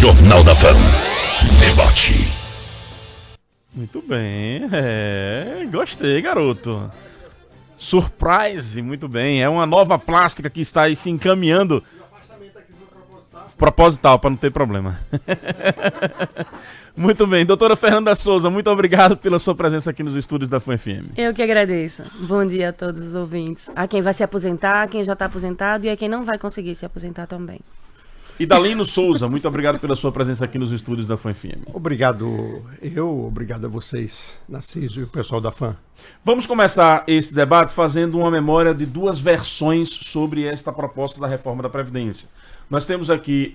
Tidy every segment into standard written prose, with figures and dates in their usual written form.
Jornal da Fama. Debate. Muito bem, gostei, garoto. Surprise, muito bem. É uma nova plástica que está aí se encaminhando. Proposital, para não ter problema. Muito bem, doutora Fernanda Souza, muito obrigado pela sua presença aqui nos estúdios da FUN-FM. Eu que agradeço. Bom dia a todos os ouvintes. A quem vai se aposentar, a quem já está aposentado e a quem não vai conseguir se aposentar também. E Dalino Souza, muito obrigado pela sua presença aqui nos estúdios da FUN-FM. Obrigado a vocês, Narciso e o pessoal da FAN. Vamos começar esse debate fazendo uma memória de duas versões sobre esta proposta da reforma da Previdência. Nós temos aqui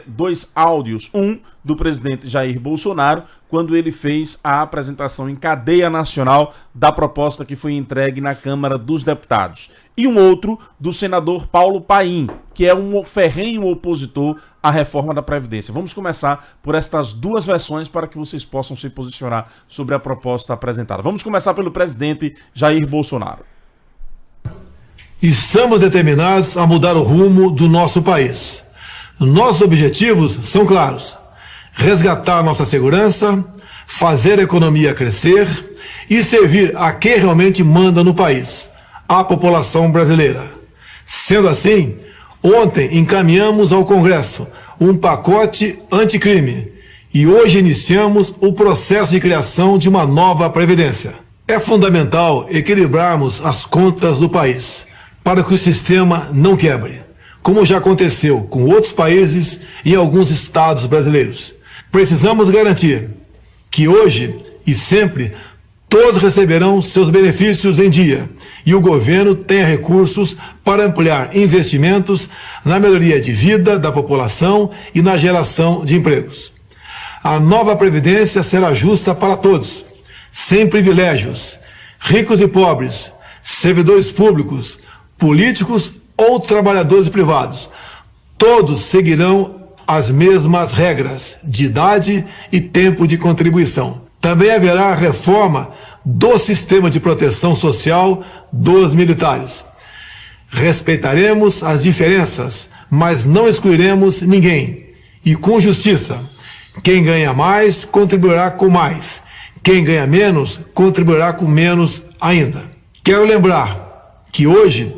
dois áudios, um do presidente Jair Bolsonaro, quando ele fez a apresentação em cadeia nacional da proposta que foi entregue na Câmara dos Deputados. E um outro do senador Paulo Paim, que é um ferrenho opositor à reforma da Previdência. Vamos começar por estas duas versões para que vocês possam se posicionar sobre a proposta apresentada. Vamos começar pelo presidente Jair Bolsonaro. Estamos determinados a mudar o rumo do nosso país. Nossos objetivos são claros: resgatar nossa segurança, fazer a economia crescer e servir a quem realmente manda no país, a população brasileira. Sendo assim, ontem encaminhamos ao Congresso um pacote anticrime e hoje iniciamos o processo de criação de uma nova Previdência. É fundamental equilibrarmos as contas do país para que o sistema não quebre, como já aconteceu com outros países e alguns estados brasileiros. Precisamos garantir que hoje e sempre todos receberão seus benefícios em dia e o governo tenha recursos para ampliar investimentos na melhoria de vida da população e na geração de empregos. A nova Previdência será justa para todos, sem privilégios, ricos e pobres, servidores públicos, políticos ou trabalhadores privados. Todos seguirão as mesmas regras de idade e tempo de contribuição. Também haverá reforma do sistema de proteção social dos militares. Respeitaremos as diferenças, mas não excluiremos ninguém. E com justiça, quem ganha mais contribuirá com mais. Quem ganha menos contribuirá com menos ainda. Quero lembrar que hoje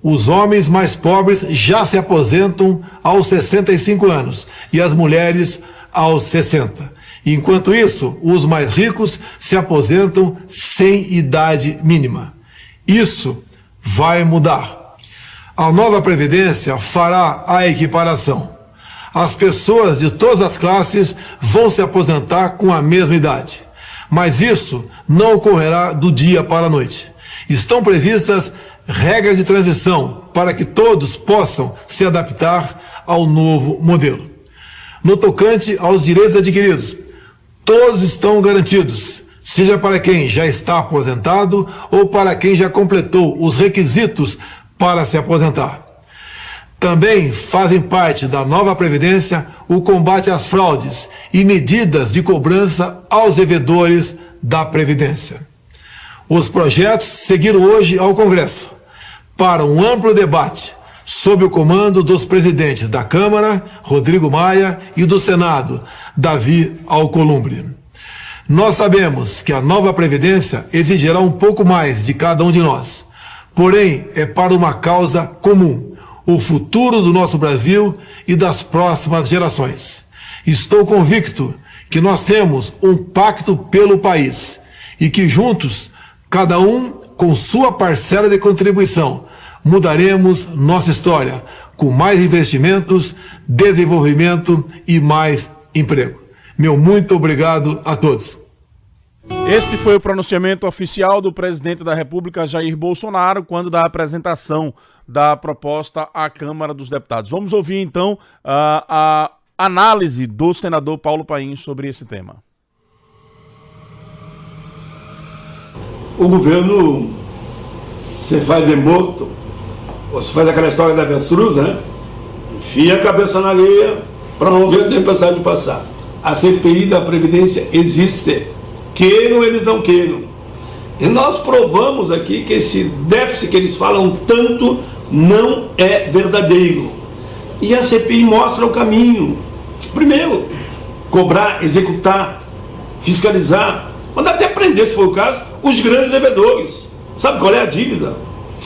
os homens mais pobres já se aposentam aos 65 anos e as mulheres aos 60. Enquanto isso, os mais ricos se aposentam sem idade mínima. Isso vai mudar. A nova Previdência fará a equiparação. As pessoas de todas as classes vão se aposentar com a mesma idade. Mas isso não ocorrerá do dia para a noite. Estão previstas regras de transição para que todos possam se adaptar ao novo modelo. No tocante aos direitos adquiridos, todos estão garantidos, seja para quem já está aposentado ou para quem já completou os requisitos para se aposentar. Também fazem parte da nova Previdência o combate às fraudes e medidas de cobrança aos devedores da Previdência. Os projetos seguiram hoje ao Congresso para um amplo debate sob o comando dos presidentes da Câmara, Rodrigo Maia, e do Senado, Davi Alcolumbre. Nós sabemos que a nova Previdência exigirá um pouco mais de cada um de nós, porém é para uma causa comum, o futuro do nosso Brasil e das próximas gerações. Estou convicto que nós temos um pacto pelo país e que juntos, cada um com sua parcela de contribuição, mudaremos nossa história com mais investimentos, desenvolvimento e mais emprego. Meu muito obrigado a todos. Este foi o pronunciamento oficial do presidente da República, Jair Bolsonaro, quando da apresentação da proposta à Câmara dos Deputados. Vamos ouvir então a análise do senador Paulo Paim sobre esse tema. O governo se faz de morto, ou se faz aquela história da avestruz, né? Enfia a cabeça na areia para não ver a tempestade passar. A CPI da Previdência existe, queiram eles não queiram. E nós provamos aqui que esse déficit que eles falam tanto não é verdadeiro. E a CPI mostra o caminho. Primeiro, cobrar, executar, fiscalizar, mandar até prender, se for o caso, os grandes devedores. Sabe qual é a dívida?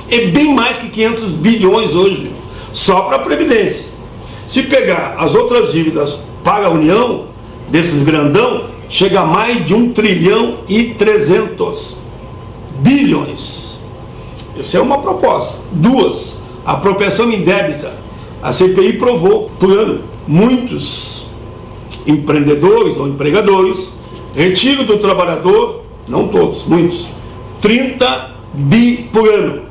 É bem mais que 500 bilhões hoje, só para a Previdência. Se pegar as outras dívidas paga a União, desses grandão, chega a mais de 1 trilhão e 300 bilhões. Essa é uma proposta. 2, apropriação indébita. A CPI provou por ano. Muitos empreendedores ou empregadores retiram do trabalhador, não todos, muitos, 30 bi por ano.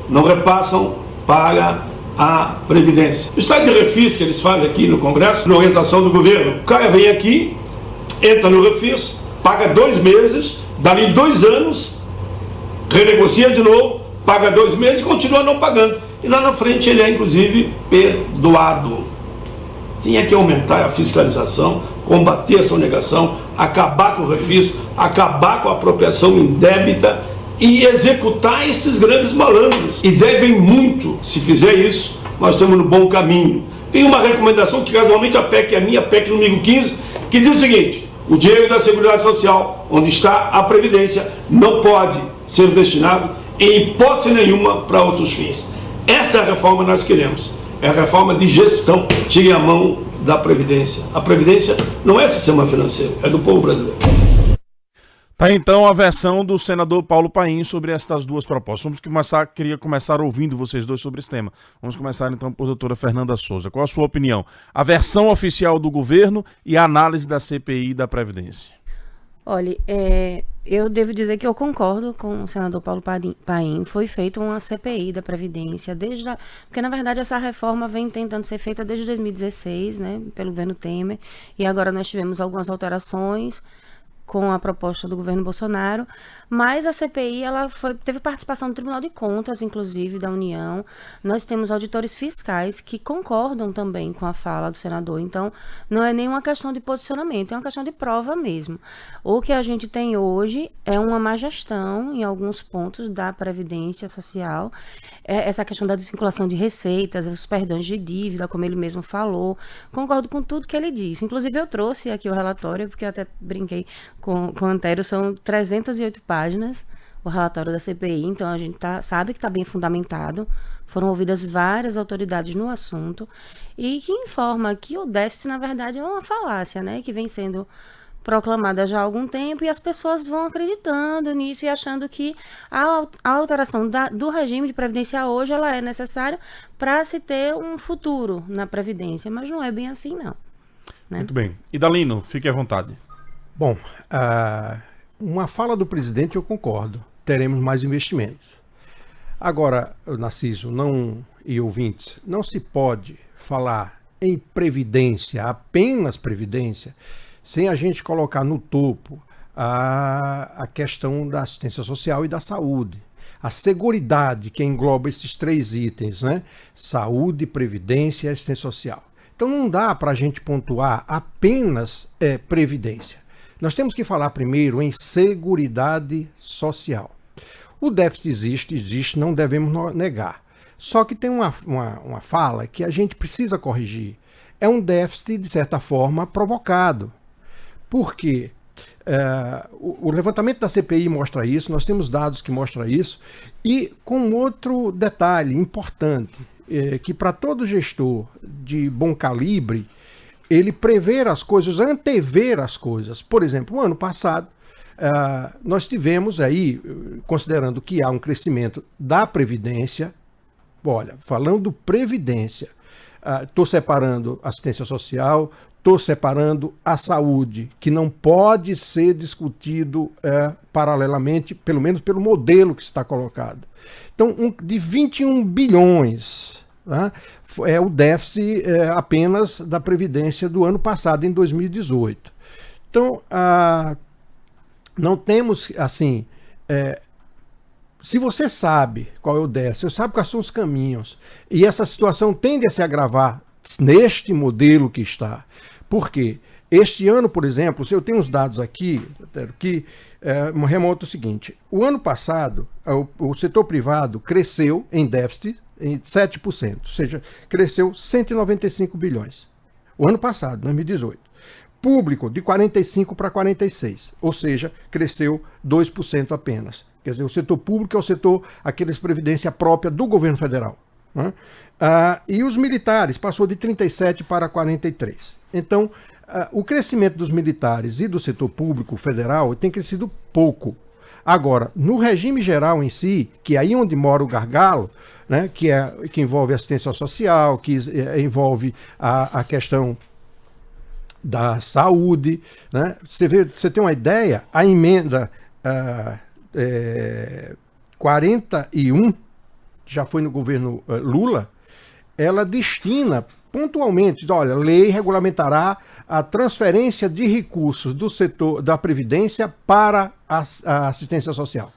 Não repassam para a Previdência. O estado de refis que eles fazem aqui no Congresso, na orientação do governo, o cara vem aqui, entra no refis, paga 2 meses, dali 2 anos, renegocia de novo, paga 2 meses e continua não pagando. E lá na frente ele é, inclusive, perdoado. Tinha que aumentar a fiscalização, combater a sonegação, acabar com o refis, acabar com a apropriação indébita e executar esses grandes malandros. E devem muito. Se fizer isso, nós estamos no bom caminho. Tem uma recomendação que casualmente a PEC é a minha, PEC número 15, que diz o seguinte: o dinheiro da Seguridade Social, onde está a Previdência, não pode ser destinado em hipótese nenhuma para outros fins. Esta é a reforma que nós queremos. É a reforma de gestão. Tire a mão da Previdência. A Previdência não é sistema financeiro, é do povo brasileiro. Tá então a versão do senador Paulo Paim sobre estas duas propostas. Queria começar ouvindo vocês dois sobre esse tema. Vamos começar então por doutora Fernanda Souza. Qual a sua opinião? A versão oficial do governo e a análise da CPI da Previdência. Olha, eu devo dizer que eu concordo com o senador Paulo Paim. Foi feita uma CPI da Previdência, porque na verdade essa reforma vem tentando ser feita desde 2016, né, pelo governo Temer, e agora nós tivemos algumas alterações com a proposta do governo Bolsonaro, mas a CPI teve participação do Tribunal de Contas, inclusive, da União. Nós temos auditores fiscais que concordam também com a fala do senador. Então, não é nenhuma questão de posicionamento, é uma questão de prova mesmo. O que a gente tem hoje é uma má gestão em alguns pontos da Previdência Social, essa questão da desvinculação de receitas, os perdões de dívida, como ele mesmo falou. Concordo com tudo que ele disse. Inclusive, eu trouxe aqui o relatório, porque eu até brinquei com o Antero, são 308 páginas o relatório da CPI, então a gente sabe que está bem fundamentado, foram ouvidas várias autoridades no assunto, e que informa que o déficit, na verdade, é uma falácia, né, que vem sendo proclamada já há algum tempo, e as pessoas vão acreditando nisso e achando que a alteração do regime de previdência hoje, ela é necessária para se ter um futuro na Previdência, mas não é bem assim, não. Né? Muito bem. Idalino, fique à vontade. Bom, uma fala do presidente eu concordo, teremos mais investimentos. Agora, Narciso e ouvintes, não se pode falar em previdência, apenas previdência, sem a gente colocar no topo a questão da assistência social e da saúde. A seguridade que engloba esses 3 itens, né? Saúde, previdência e assistência social. Então não dá para a gente pontuar apenas previdência. Nós temos que falar primeiro em seguridade social. O déficit existe, não devemos negar. Só que tem uma fala que a gente precisa corrigir. É um déficit, de certa forma, provocado. Por quê? O levantamento da CPI mostra isso, nós temos dados que mostram isso, e com outro detalhe importante, que para todo gestor de bom calibre, ele prever as coisas, antever as coisas. Por exemplo, no ano passado, nós tivemos aí, considerando que há um crescimento da Previdência, olha, falando Previdência, estou separando assistência social, estou separando a saúde, que não pode ser discutido paralelamente, pelo menos pelo modelo que está colocado. Então, de 21 bilhões... é o déficit apenas da Previdência do ano passado, em 2018. Então, não temos, assim, se você sabe qual é o déficit, você sabe quais são os caminhos, e essa situação tende a se agravar neste modelo que está. Por quê? Este ano, por exemplo, se eu tenho os dados aqui, que remonta o seguinte: o ano passado, o setor privado cresceu em déficit em 7%, ou seja, cresceu 195 bilhões. o ano passado, 2018. Público, de 45 para 46, ou seja, cresceu 2% apenas. Quer dizer, o setor público é o setor, aqueles previdência própria do governo federal. Né? E os militares passou de 37 para 43. Então, o crescimento dos militares e do setor público federal tem crescido pouco. Agora, no regime geral em si, que é aí onde mora o gargalo, né, que envolve assistência social, que envolve a questão da saúde, né? Você tem uma ideia, a emenda 41, que já foi no governo Lula, ela destina pontualmente, olha, lei regulamentará a transferência de recursos do setor da Previdência para a assistência social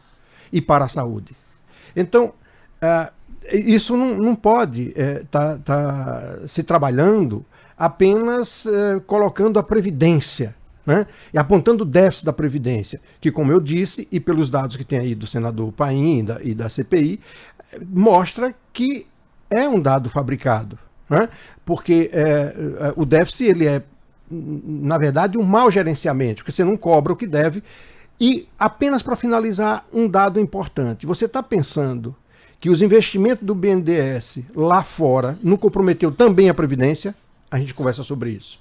e para a saúde. Então, isso não pode estar se trabalhando apenas colocando a Previdência, né? E apontando o déficit da Previdência, que, como eu disse, e pelos dados que tem aí do senador Paim e da CPI, mostra que é um dado fabricado, né? Porque o déficit ele é, na verdade, um mau gerenciamento, porque você não cobra o que deve. E apenas para finalizar, um dado importante. Você está pensando que os investimentos do BNDES lá fora não comprometeu também a Previdência? A gente conversa sobre isso.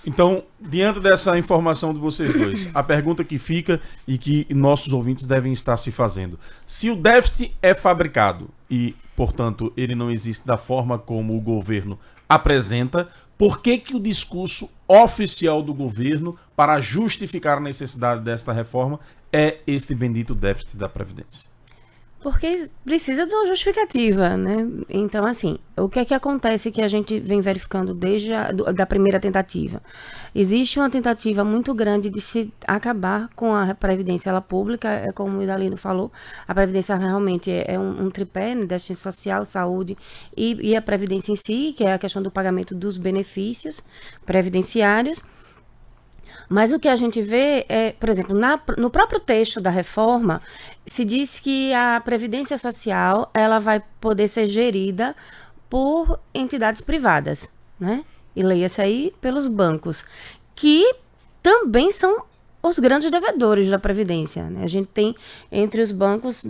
Então, diante dessa informação de vocês dois, a pergunta que fica e que nossos ouvintes devem estar se fazendo: se o déficit é fabricado e, portanto, ele não existe da forma como o governo apresenta, por que o discurso oficial do governo para justificar a necessidade desta reforma é este bendito déficit da Previdência? Porque precisa de uma justificativa, né? Então, assim, o que é que acontece que a gente vem verificando desde da primeira tentativa? Existe uma tentativa muito grande de se acabar com a Previdência pública, como o Idalino falou, a Previdência realmente é um tripé, né, da assistência social, saúde e a Previdência em si, que é a questão do pagamento dos benefícios previdenciários. Mas o que a gente vê é, por exemplo, no próprio texto da reforma, se diz que a Previdência Social ela vai poder ser gerida por entidades privadas, né? E leia-se aí pelos bancos, que também são os grandes devedores da Previdência, né? A gente tem entre os bancos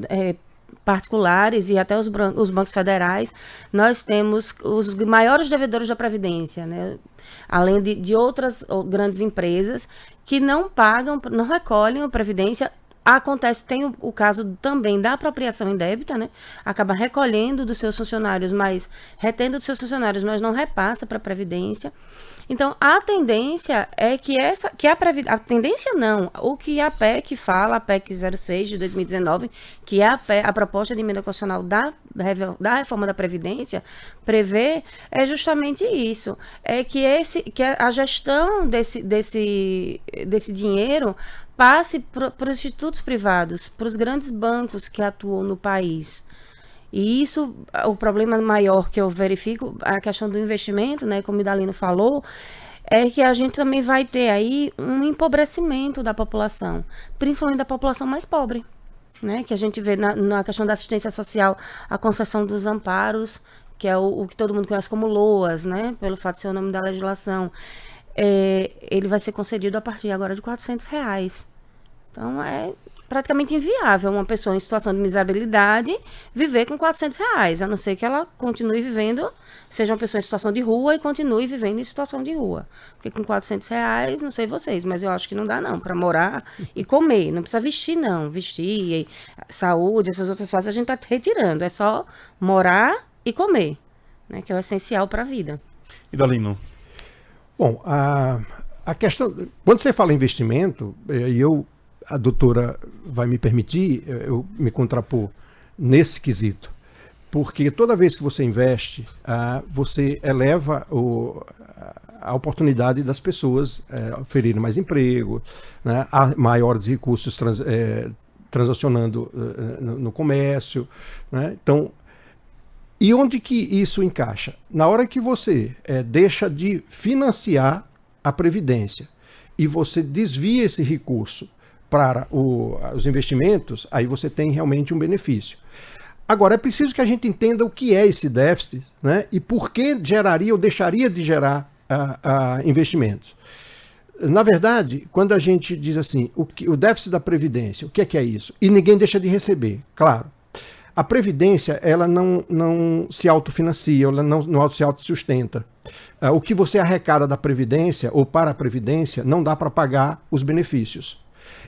particulares e até os bancos federais, nós temos os maiores devedores da Previdência, né? Além de outras grandes empresas que não pagam, não recolhem a Previdência. Acontece, tem o caso também da apropriação indébita, né? Acaba recolhendo dos seus funcionários, mas retendo dos seus funcionários, mas não repassa para a Previdência. Então, a tendência é a tendência não, o que a PEC fala, a PEC 06 de 2019, que é a proposta de emenda constitucional da reforma da Previdência, prevê é justamente isso, é que a gestão desse dinheiro passe para os institutos privados, para os grandes bancos que atuam no país. E isso, o problema maior que eu verifico, a questão do investimento, né, como o Idalino falou, é que a gente também vai ter aí um empobrecimento da população, principalmente da população mais pobre, né, que a gente vê na questão da assistência social, a concessão dos amparos, que é o que todo mundo conhece como LOAS, né, pelo fato de ser o nome da legislação, ele vai ser concedido a partir agora de R$400. Então, é praticamente inviável uma pessoa em situação de miserabilidade viver com R$400, a não ser que ela continue vivendo, seja uma pessoa em situação de rua e continue vivendo em situação de rua. Porque com R$400, não sei vocês, mas eu acho que não dá não, para morar e comer. Não precisa vestir não, vestir, saúde, essas outras coisas a gente está retirando. É só morar e comer, né, que é o essencial para a vida. Idalino. Bom, a questão, quando você fala em investimento, a doutora vai me permitir eu me contrapor nesse quesito, porque toda vez que você investe, você eleva a oportunidade das pessoas oferirem mais emprego, né, há maiores recursos transacionando no comércio, né, então, e onde que isso encaixa? Na hora que você deixa de financiar a Previdência e você desvia esse recurso para os investimentos, aí você tem realmente um benefício. Agora, é preciso que a gente entenda o que é esse déficit, né, e por que geraria ou deixaria de gerar investimentos. Na verdade, quando a gente diz assim, o déficit da Previdência, o que é isso? E ninguém deixa de receber, claro. A Previdência, ela não se autofinancia, ela não se autossustenta. O que você arrecada da Previdência ou para a Previdência não dá para pagar os benefícios.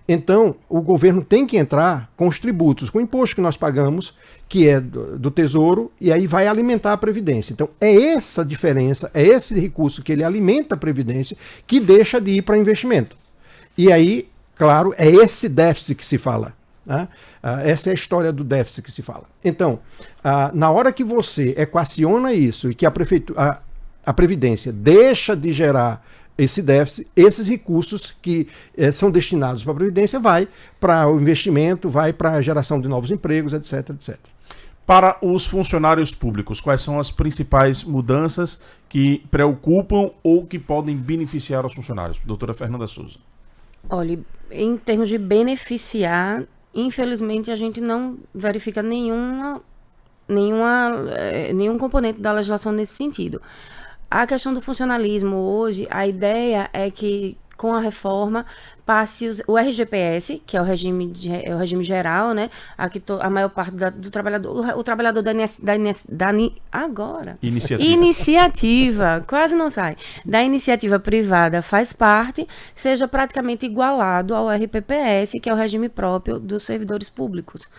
Então, o governo tem que entrar com os tributos, com o imposto que nós pagamos, que é do Tesouro, e aí vai alimentar a Previdência. Então, é essa diferença, é esse recurso que ele alimenta a Previdência, que deixa de ir para investimento. E aí, claro, é esse déficit que se fala. Né? Essa é a história do déficit que se fala. Então, na hora que você equaciona isso e que a Previdência deixa de gerar esse déficit, esses recursos que são destinados para a Previdência vai para o investimento, vai para a geração de novos empregos, etc, etc. Para os funcionários públicos, quais são as principais mudanças que preocupam ou que podem beneficiar os funcionários? Doutora Fernanda Souza. Olha, em termos de beneficiar, infelizmente a gente não verifica nenhum componente da legislação nesse sentido. A questão do funcionalismo hoje, a ideia é que com a reforma passe o RGPS, que é o regime geral, né? A maior parte do trabalhador, o trabalhador iniciativa, quase não sai, da iniciativa privada faz parte, seja praticamente igualado ao RPPS, que é o regime próprio dos servidores públicos.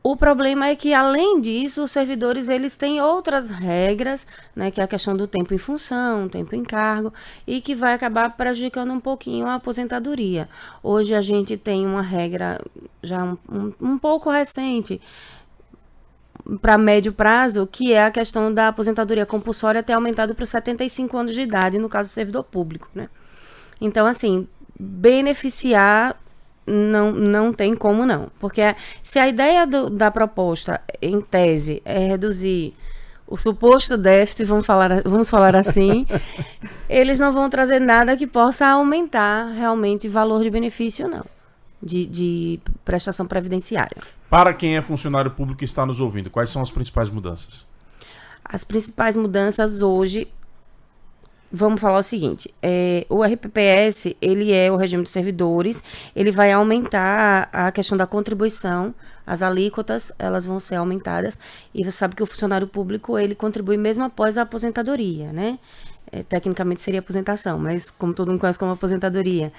O problema é que, além disso, os servidores eles têm outras regras, né, que é a questão do tempo em função, tempo em cargo, e que vai acabar prejudicando um pouquinho a aposentadoria. Hoje a gente tem uma regra já um pouco recente, para médio prazo, que é a questão da aposentadoria compulsória ter aumentado para 75 anos de idade, no caso do servidor público, né? Então, assim, beneficiar não tem como não. Porque se a ideia da proposta, em tese, é reduzir o suposto déficit, vamos falar assim, eles não vão trazer nada que possa aumentar realmente o valor de benefício, não, de prestação previdenciária. Para quem é funcionário público e está nos ouvindo, quais são as principais mudanças? As principais mudanças hoje, vamos falar o seguinte, o RPPS, ele é o regime de servidores, ele vai aumentar a questão da contribuição, as alíquotas, elas vão ser aumentadas, e você sabe que o funcionário público, ele contribui mesmo após a aposentadoria, né? Tecnicamente seria aposentação, mas como todo mundo conhece como aposentadoria,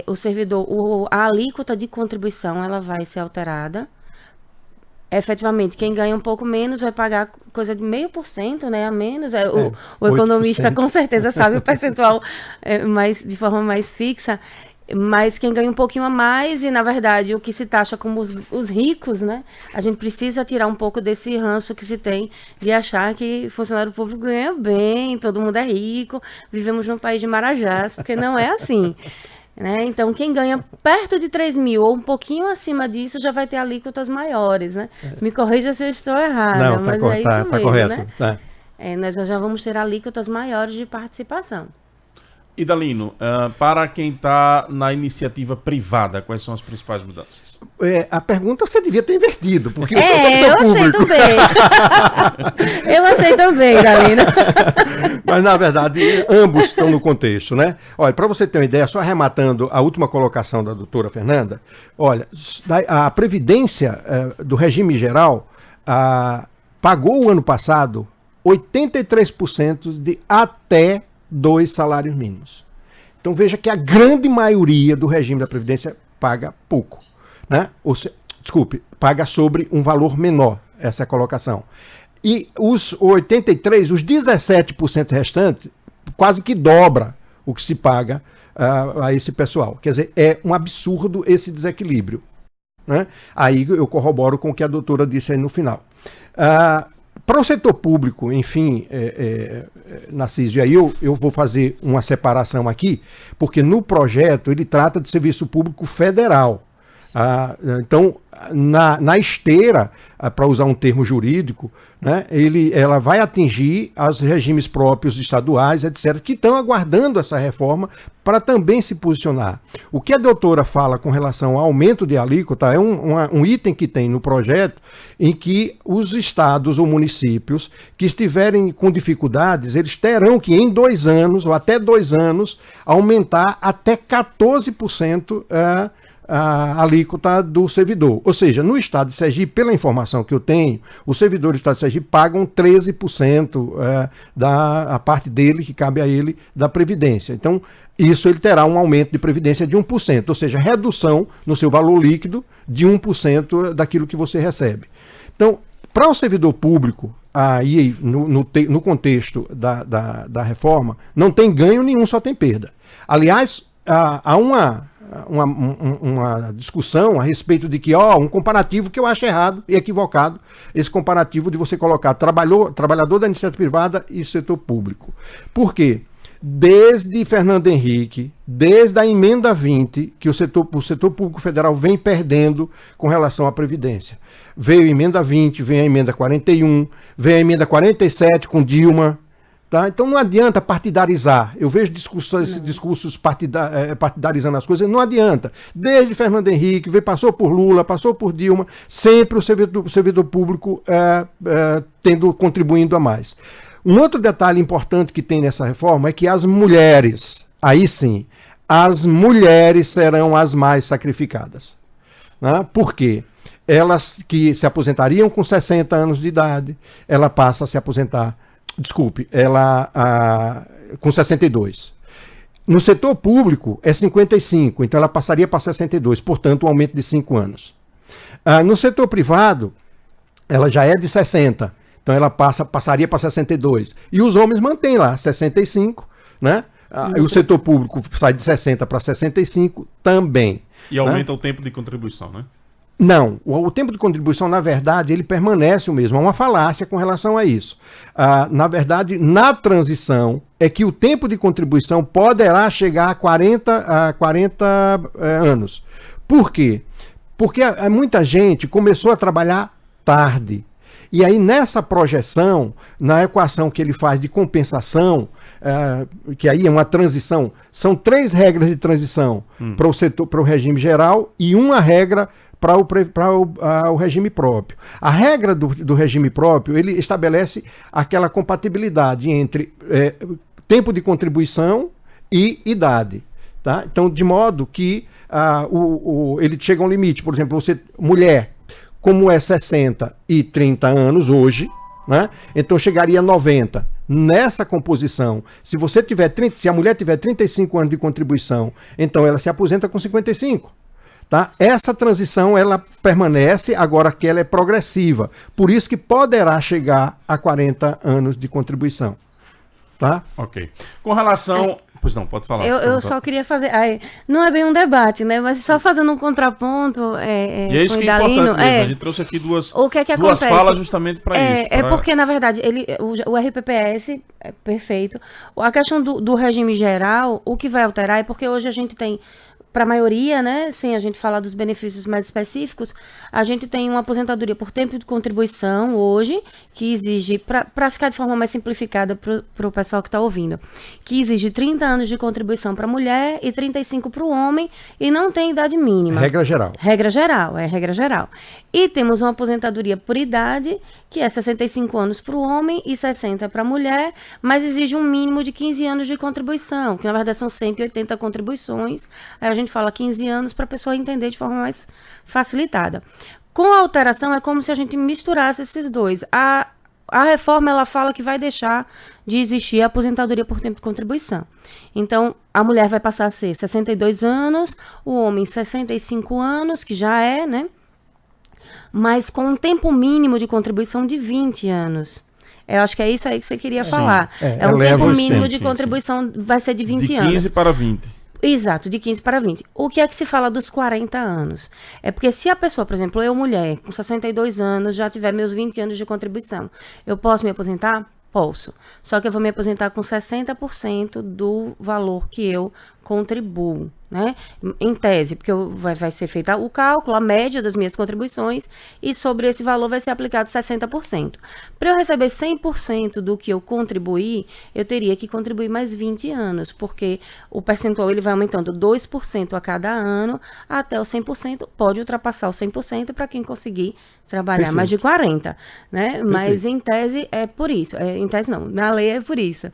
o servidor, a alíquota de contribuição, ela vai ser alterada. Efetivamente, quem ganha um pouco menos vai pagar coisa de 0,5%, né, a menos. O economista com certeza sabe o percentual de forma mais fixa, mas quem ganha um pouquinho a mais, e na verdade o que se taxa como os ricos, né, a gente precisa tirar um pouco desse ranço que se tem de achar que funcionário público ganha bem, todo mundo é rico, vivemos num país de marajás, porque não é assim. Né? Então, quem ganha perto de 3 mil ou um pouquinho acima disso já vai ter alíquotas maiores, né? Me corrija se eu estou errada, não, mas é isso mesmo, tá correto, né? Tá. Nós já vamos ter alíquotas maiores de participação. Idalino, para quem está na iniciativa privada, quais são as principais mudanças? A pergunta você devia ter invertido, porque eu achei também. Eu achei também, Idalino. Mas, na verdade, ambos estão no contexto, né? Olha, para você ter uma ideia, só arrematando a última colocação da doutora Fernanda, olha, a Previdência do regime geral pagou o ano passado 83% de até 2 salários mínimos. Então veja que a grande maioria do regime da Previdência paga pouco, né? Paga sobre um valor menor, essa é a colocação. E os 17% restantes, quase que dobra o que se paga a esse pessoal. Quer dizer, é um absurdo esse desequilíbrio, né? Aí eu corroboro com o que a doutora disse aí no final. Para o setor público, enfim, Narciso, e aí eu vou fazer uma separação aqui, porque no projeto ele trata de serviço público federal. Então, na esteira, para usar um termo jurídico, né, ela vai atingir os regimes próprios estaduais, etc., que estão aguardando essa reforma para também se posicionar. O que a doutora fala com relação ao aumento de alíquota é um item que tem no projeto em que os estados ou municípios que estiverem com dificuldades, eles terão que em 2 anos, ou até 2 anos, aumentar até 14% a alíquota do servidor. Ou seja, no estado de Sergipe, pela informação que eu tenho, os servidores do estado de Sergipe pagam 13% da parte dele, que cabe a ele, da Previdência. Então, isso ele terá um aumento de Previdência de 1%, ou seja, redução no seu valor líquido de 1% daquilo que você recebe. Então, para o servidor público, aí no contexto da reforma, não tem ganho nenhum, só tem perda. Aliás, há uma discussão a respeito de que, um comparativo que eu acho errado e equivocado, esse comparativo de você colocar trabalhador da iniciativa privada e setor público. Por quê? Desde Fernando Henrique, desde a emenda 20, que o setor público federal vem perdendo com relação à Previdência. Veio a emenda 20, vem a emenda 41, vem a emenda 47 com Dilma. Tá? Então não adianta partidarizar. Eu vejo discursos partidarizando as coisas, não adianta. Desde Fernando Henrique, passou por Lula, passou por Dilma, sempre o servidor público contribuindo a mais. Um outro detalhe importante que tem nessa reforma é que as mulheres, aí sim, as mulheres serão as mais sacrificadas. Né? Por quê? Elas que se aposentariam com 60 anos de idade, ela passa a se aposentar, com 62. No setor público é 55, então ela passaria para 62, portanto um aumento de 5 anos. No setor privado, ela já é de 60, então ela passaria para 62. E os homens mantêm lá 65, né? E o setor público sai de 60 para 65 também. E aumenta o tempo de contribuição, né? Não, o tempo de contribuição, na verdade, ele permanece o mesmo. Há uma falácia com relação a isso. Na verdade, na transição, é que o tempo de contribuição poderá chegar a 40 anos. Por quê? Porque muita gente começou a trabalhar tarde. E aí, nessa projeção, na equação que ele faz de compensação, que aí é uma transição, são 3 regras de transição para o regime geral e uma regra para o regime próprio. A regra do regime próprio, ele estabelece aquela compatibilidade entre tempo de contribuição e idade. Tá? Então, de modo que ele chega a um limite. Por exemplo, mulher, como é 60 e 30 anos hoje, né? Então chegaria a 90. Nessa composição, se a mulher tiver 35 anos de contribuição, então ela se aposenta com 55. Tá? Essa transição ela permanece, agora que ela é progressiva. Por isso que poderá chegar a 40 anos de contribuição. Tá? Ok. Com relação... Pois não, pode falar. Eu só queria fazer... não é bem um debate, né? Mas só fazendo um contraponto e é isso que é importante mesmo. A gente trouxe aqui duas falas justamente para isso. Porque, na verdade, o RPPS é perfeito. A questão do regime geral, o que vai alterar é porque hoje a gente tem... Para a maioria, né, sem a gente falar dos benefícios mais específicos, a gente tem uma aposentadoria por tempo de contribuição hoje, que exige, para ficar de forma mais simplificada para o pessoal que está ouvindo, que exige 30 anos de contribuição para a mulher e 35 para o homem, e não tem idade mínima. Regra geral. Regra geral. E temos uma aposentadoria por idade, que é 65 anos para o homem e 60 para a mulher, mas exige um mínimo de 15 anos de contribuição, que na verdade são 180 contribuições. Aí a gente fala 15 anos para a pessoa entender de forma mais facilitada. Com a alteração é como se a gente misturasse esses dois. A reforma ela fala que vai deixar de existir a aposentadoria por tempo de contribuição. Então, a mulher vai passar a ser 62 anos, o homem 65 anos, que já é, né? Mas com um tempo mínimo de contribuição de 20 anos. Eu acho que é isso aí que você queria falar. É um tempo mínimo de contribuição, vai ser de 20 anos. De 15 para 20. Exato, de 15 para 20. O que é que se fala dos 40 anos? É porque se a pessoa, por exemplo, eu, mulher, com 62 anos, já tiver meus 20 anos de contribuição, eu posso me aposentar? Posso. Só que eu vou me aposentar com 60% do valor que eu contribuo. né? Em tese, porque vai ser feito o cálculo, a média das minhas contribuições, e sobre esse valor vai ser aplicado 60%. Para eu receber 100% do que eu contribuí, eu teria que contribuir mais 20 anos, porque o percentual ele vai aumentando 2% a cada ano, até o 100%, pode ultrapassar o 100% para quem conseguir trabalhar mais de 40, né? Mas em tese é por isso. Em tese não, na lei é por isso.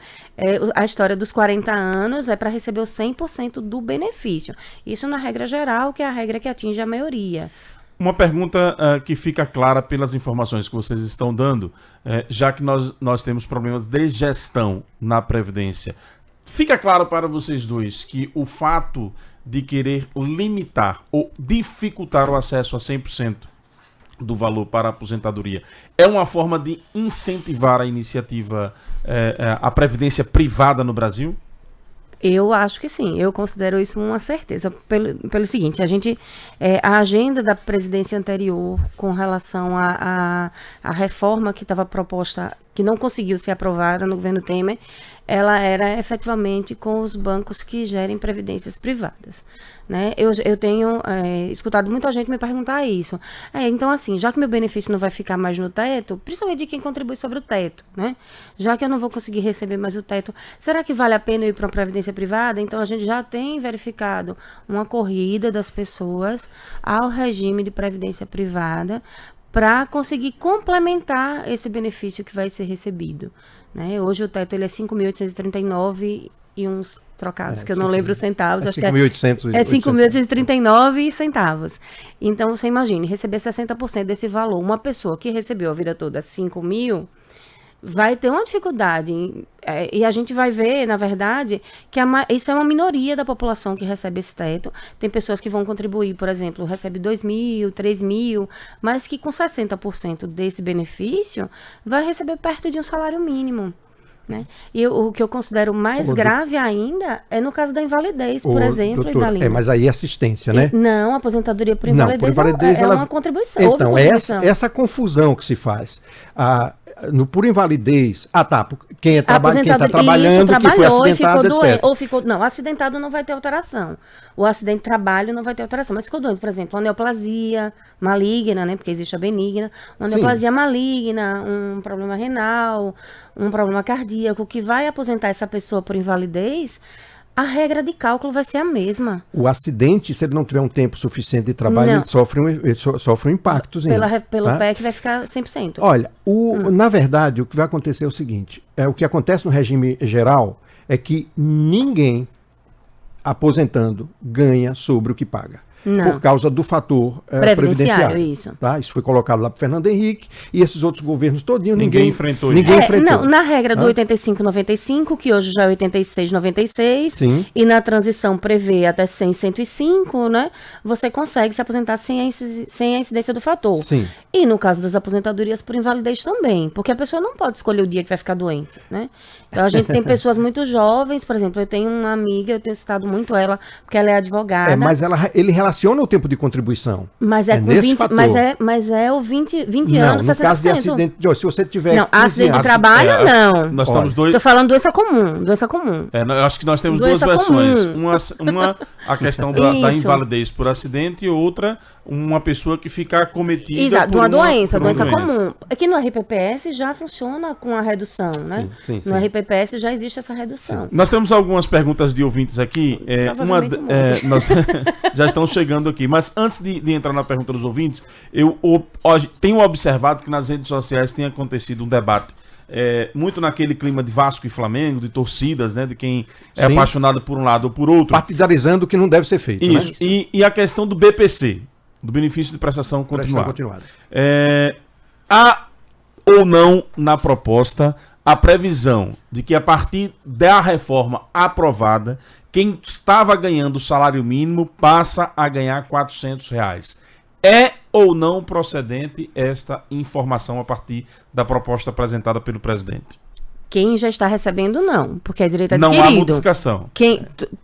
A história dos 40 anos é para receber o 100% do benefício. Isso na regra geral, que é a regra que atinge a maioria. Uma pergunta que fica clara pelas informações que vocês estão dando, já que nós temos problemas de gestão na Previdência. Fica claro para vocês dois que o fato de querer limitar ou dificultar o acesso a 100% do valor para a aposentadoria é uma forma de incentivar a iniciativa, a previdência privada no Brasil? Eu acho que sim, eu considero isso uma certeza, pelo seguinte, a agenda da presidência anterior com relação à reforma que estava proposta, que não conseguiu ser aprovada no governo Temer, ela era efetivamente com os bancos que gerem previdências privadas, né? Eu tenho escutado muita gente me perguntar isso. Então, assim, já que meu benefício não vai ficar mais no teto, principalmente de quem contribui sobre o teto, né? Já que eu não vou conseguir receber mais o teto, será que vale a pena eu ir para uma previdência privada? Então, a gente já tem verificado uma corrida das pessoas ao regime de previdência privada para conseguir complementar esse benefício que vai ser recebido, né? Hoje o teto ele é 5.839 e uns trocados, que eu não lembro os centavos. Acho que é 5.839 centavos. Então, você imagine, receber 60% desse valor. Uma pessoa que recebeu a vida toda 5 mil vai ter uma dificuldade. E a gente vai ver, na verdade, que isso é uma minoria da população que recebe esse teto. Tem pessoas que vão contribuir, por exemplo, recebe 2 mil, 3 mil, mas que com 60% desse benefício vai receber perto de um salário mínimo, né? E o que eu considero mais grave ainda é no caso da invalidez, por exemplo. Doutor, mas aí é assistência, né? Não, a aposentadoria por invalidez, por invalidez é uma contribuição. Então, essa confusão que se faz. Por invalidez, quem está trabalhando, que foi acidentado, etc. Não, acidentado não vai ter alteração. O acidente de trabalho não vai ter alteração. Mas ficou doente, por exemplo, uma neoplasia maligna, né? Porque existe a benigna. Uma neoplasia maligna, um problema renal, um problema cardíaco, que vai aposentar essa pessoa por invalidez, a regra de cálculo vai ser a mesma. O acidente, se ele não tiver um tempo suficiente de trabalho, ele sofre um impacto. Pelo PEC vai ficar 100%. Olha, na verdade, o que vai acontecer é o seguinte, o que acontece no regime geral é que ninguém aposentando ganha sobre o que paga. Não. Por causa do fator previdenciário. Isso. Tá? Isso foi colocado lá para Fernando Henrique e esses outros governos todinhos, ninguém enfrentou. Não, na regra do 85-95, que hoje já é 86-96, e na transição prevê até 100-105, né? Você consegue se aposentar sem a incidência do fator. Sim. E no caso das aposentadorias por invalidez também, porque a pessoa não pode escolher o dia que vai ficar doente, né? Então a gente tem pessoas muito jovens, por exemplo, eu tenho uma amiga, eu tenho citado muito ela, porque ela é advogada. Mas ele relaciona o tempo de contribuição. Mas é com 20, mas é o 20 anos, 60%. No caso de acidente, se você tiver... Não, acidente de trabalho, não. Nós estamos dois... Tô falando doença comum. Eu acho que nós temos duas versões. Uma a questão da invalidez por acidente, e outra, uma pessoa que fica acometida. Exato, uma doença comum. Aqui no RPPS já funciona com a redução, né? Sim. No RPPS já existe essa redução. Nós temos algumas perguntas de ouvintes aqui. Nós já estamos chegando aqui. Mas antes de entrar na pergunta dos ouvintes, eu tenho observado que nas redes sociais tem acontecido um debate muito naquele clima de Vasco e Flamengo, de torcidas, né, de quem é apaixonado por um lado ou por outro. Partidarizando o que não deve ser feito. Isso. Né? E a questão do BPC, do benefício de prestação continuada. Há ou não na proposta a previsão de que a partir da reforma aprovada, quem estava ganhando o salário mínimo passa a ganhar R$400. É ou não procedente esta informação a partir da proposta apresentada pelo presidente? Quem já está recebendo, não, porque é direito Não adquirido. há modificação.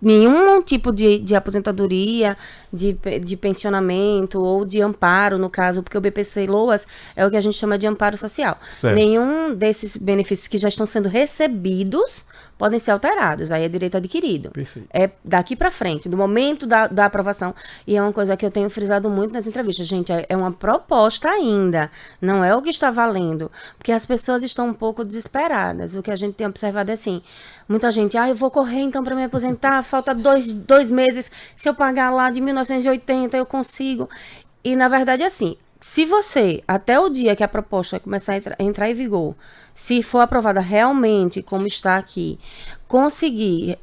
Nenhum tipo de aposentadoria, de pensionamento ou de amparo, no caso, porque o BPC-Loas é o que a gente chama de amparo social. Certo. Nenhum desses benefícios que já estão sendo recebidos podem ser alterados. Aí é direito adquirido. Perfeito. É daqui para frente, do momento da aprovação. E é uma coisa que eu tenho frisado muito nas entrevistas. Gente, é uma proposta ainda. Não é o que está valendo. Porque as pessoas estão um pouco desesperadas. O que a gente tem observado é assim, muita gente, eu vou correr então para me aposentar, falta dois meses, se eu pagar lá de 1980 eu consigo. E na verdade assim, se você, até o dia que a proposta começar a entrar em vigor, se for aprovada realmente, como está aqui, conseguir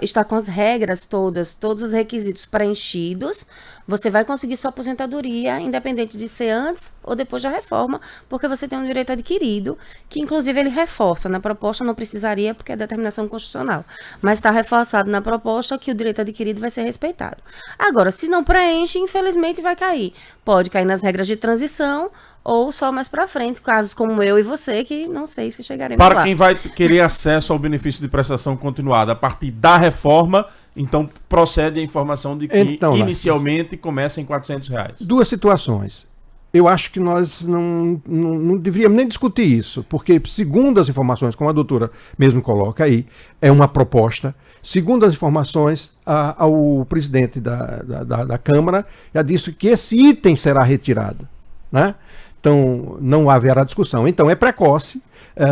está com as regras todos os requisitos preenchidos, você vai conseguir sua aposentadoria, independente de ser antes ou depois da reforma, porque você tem um direito adquirido, que inclusive ele reforça. Na proposta não precisaria, porque é determinação constitucional, mas está reforçado na proposta que o direito adquirido vai ser respeitado. Agora, se não preenche, infelizmente vai cair. Pode cair nas regras de transição, ou só mais para frente, casos como eu e você, que não sei se chegaremos lá. Para quem vai querer acesso ao benefício de prestação continuada a partir da reforma, então procede a informação de que inicialmente começa em R$400. Duas situações. Eu acho que nós não deveríamos nem discutir isso, porque segundo as informações, como a doutora mesmo coloca aí, é uma proposta. Segundo as informações, o presidente da Câmara já disse que esse item será retirado, né? Então, não haverá discussão. Então, é precoce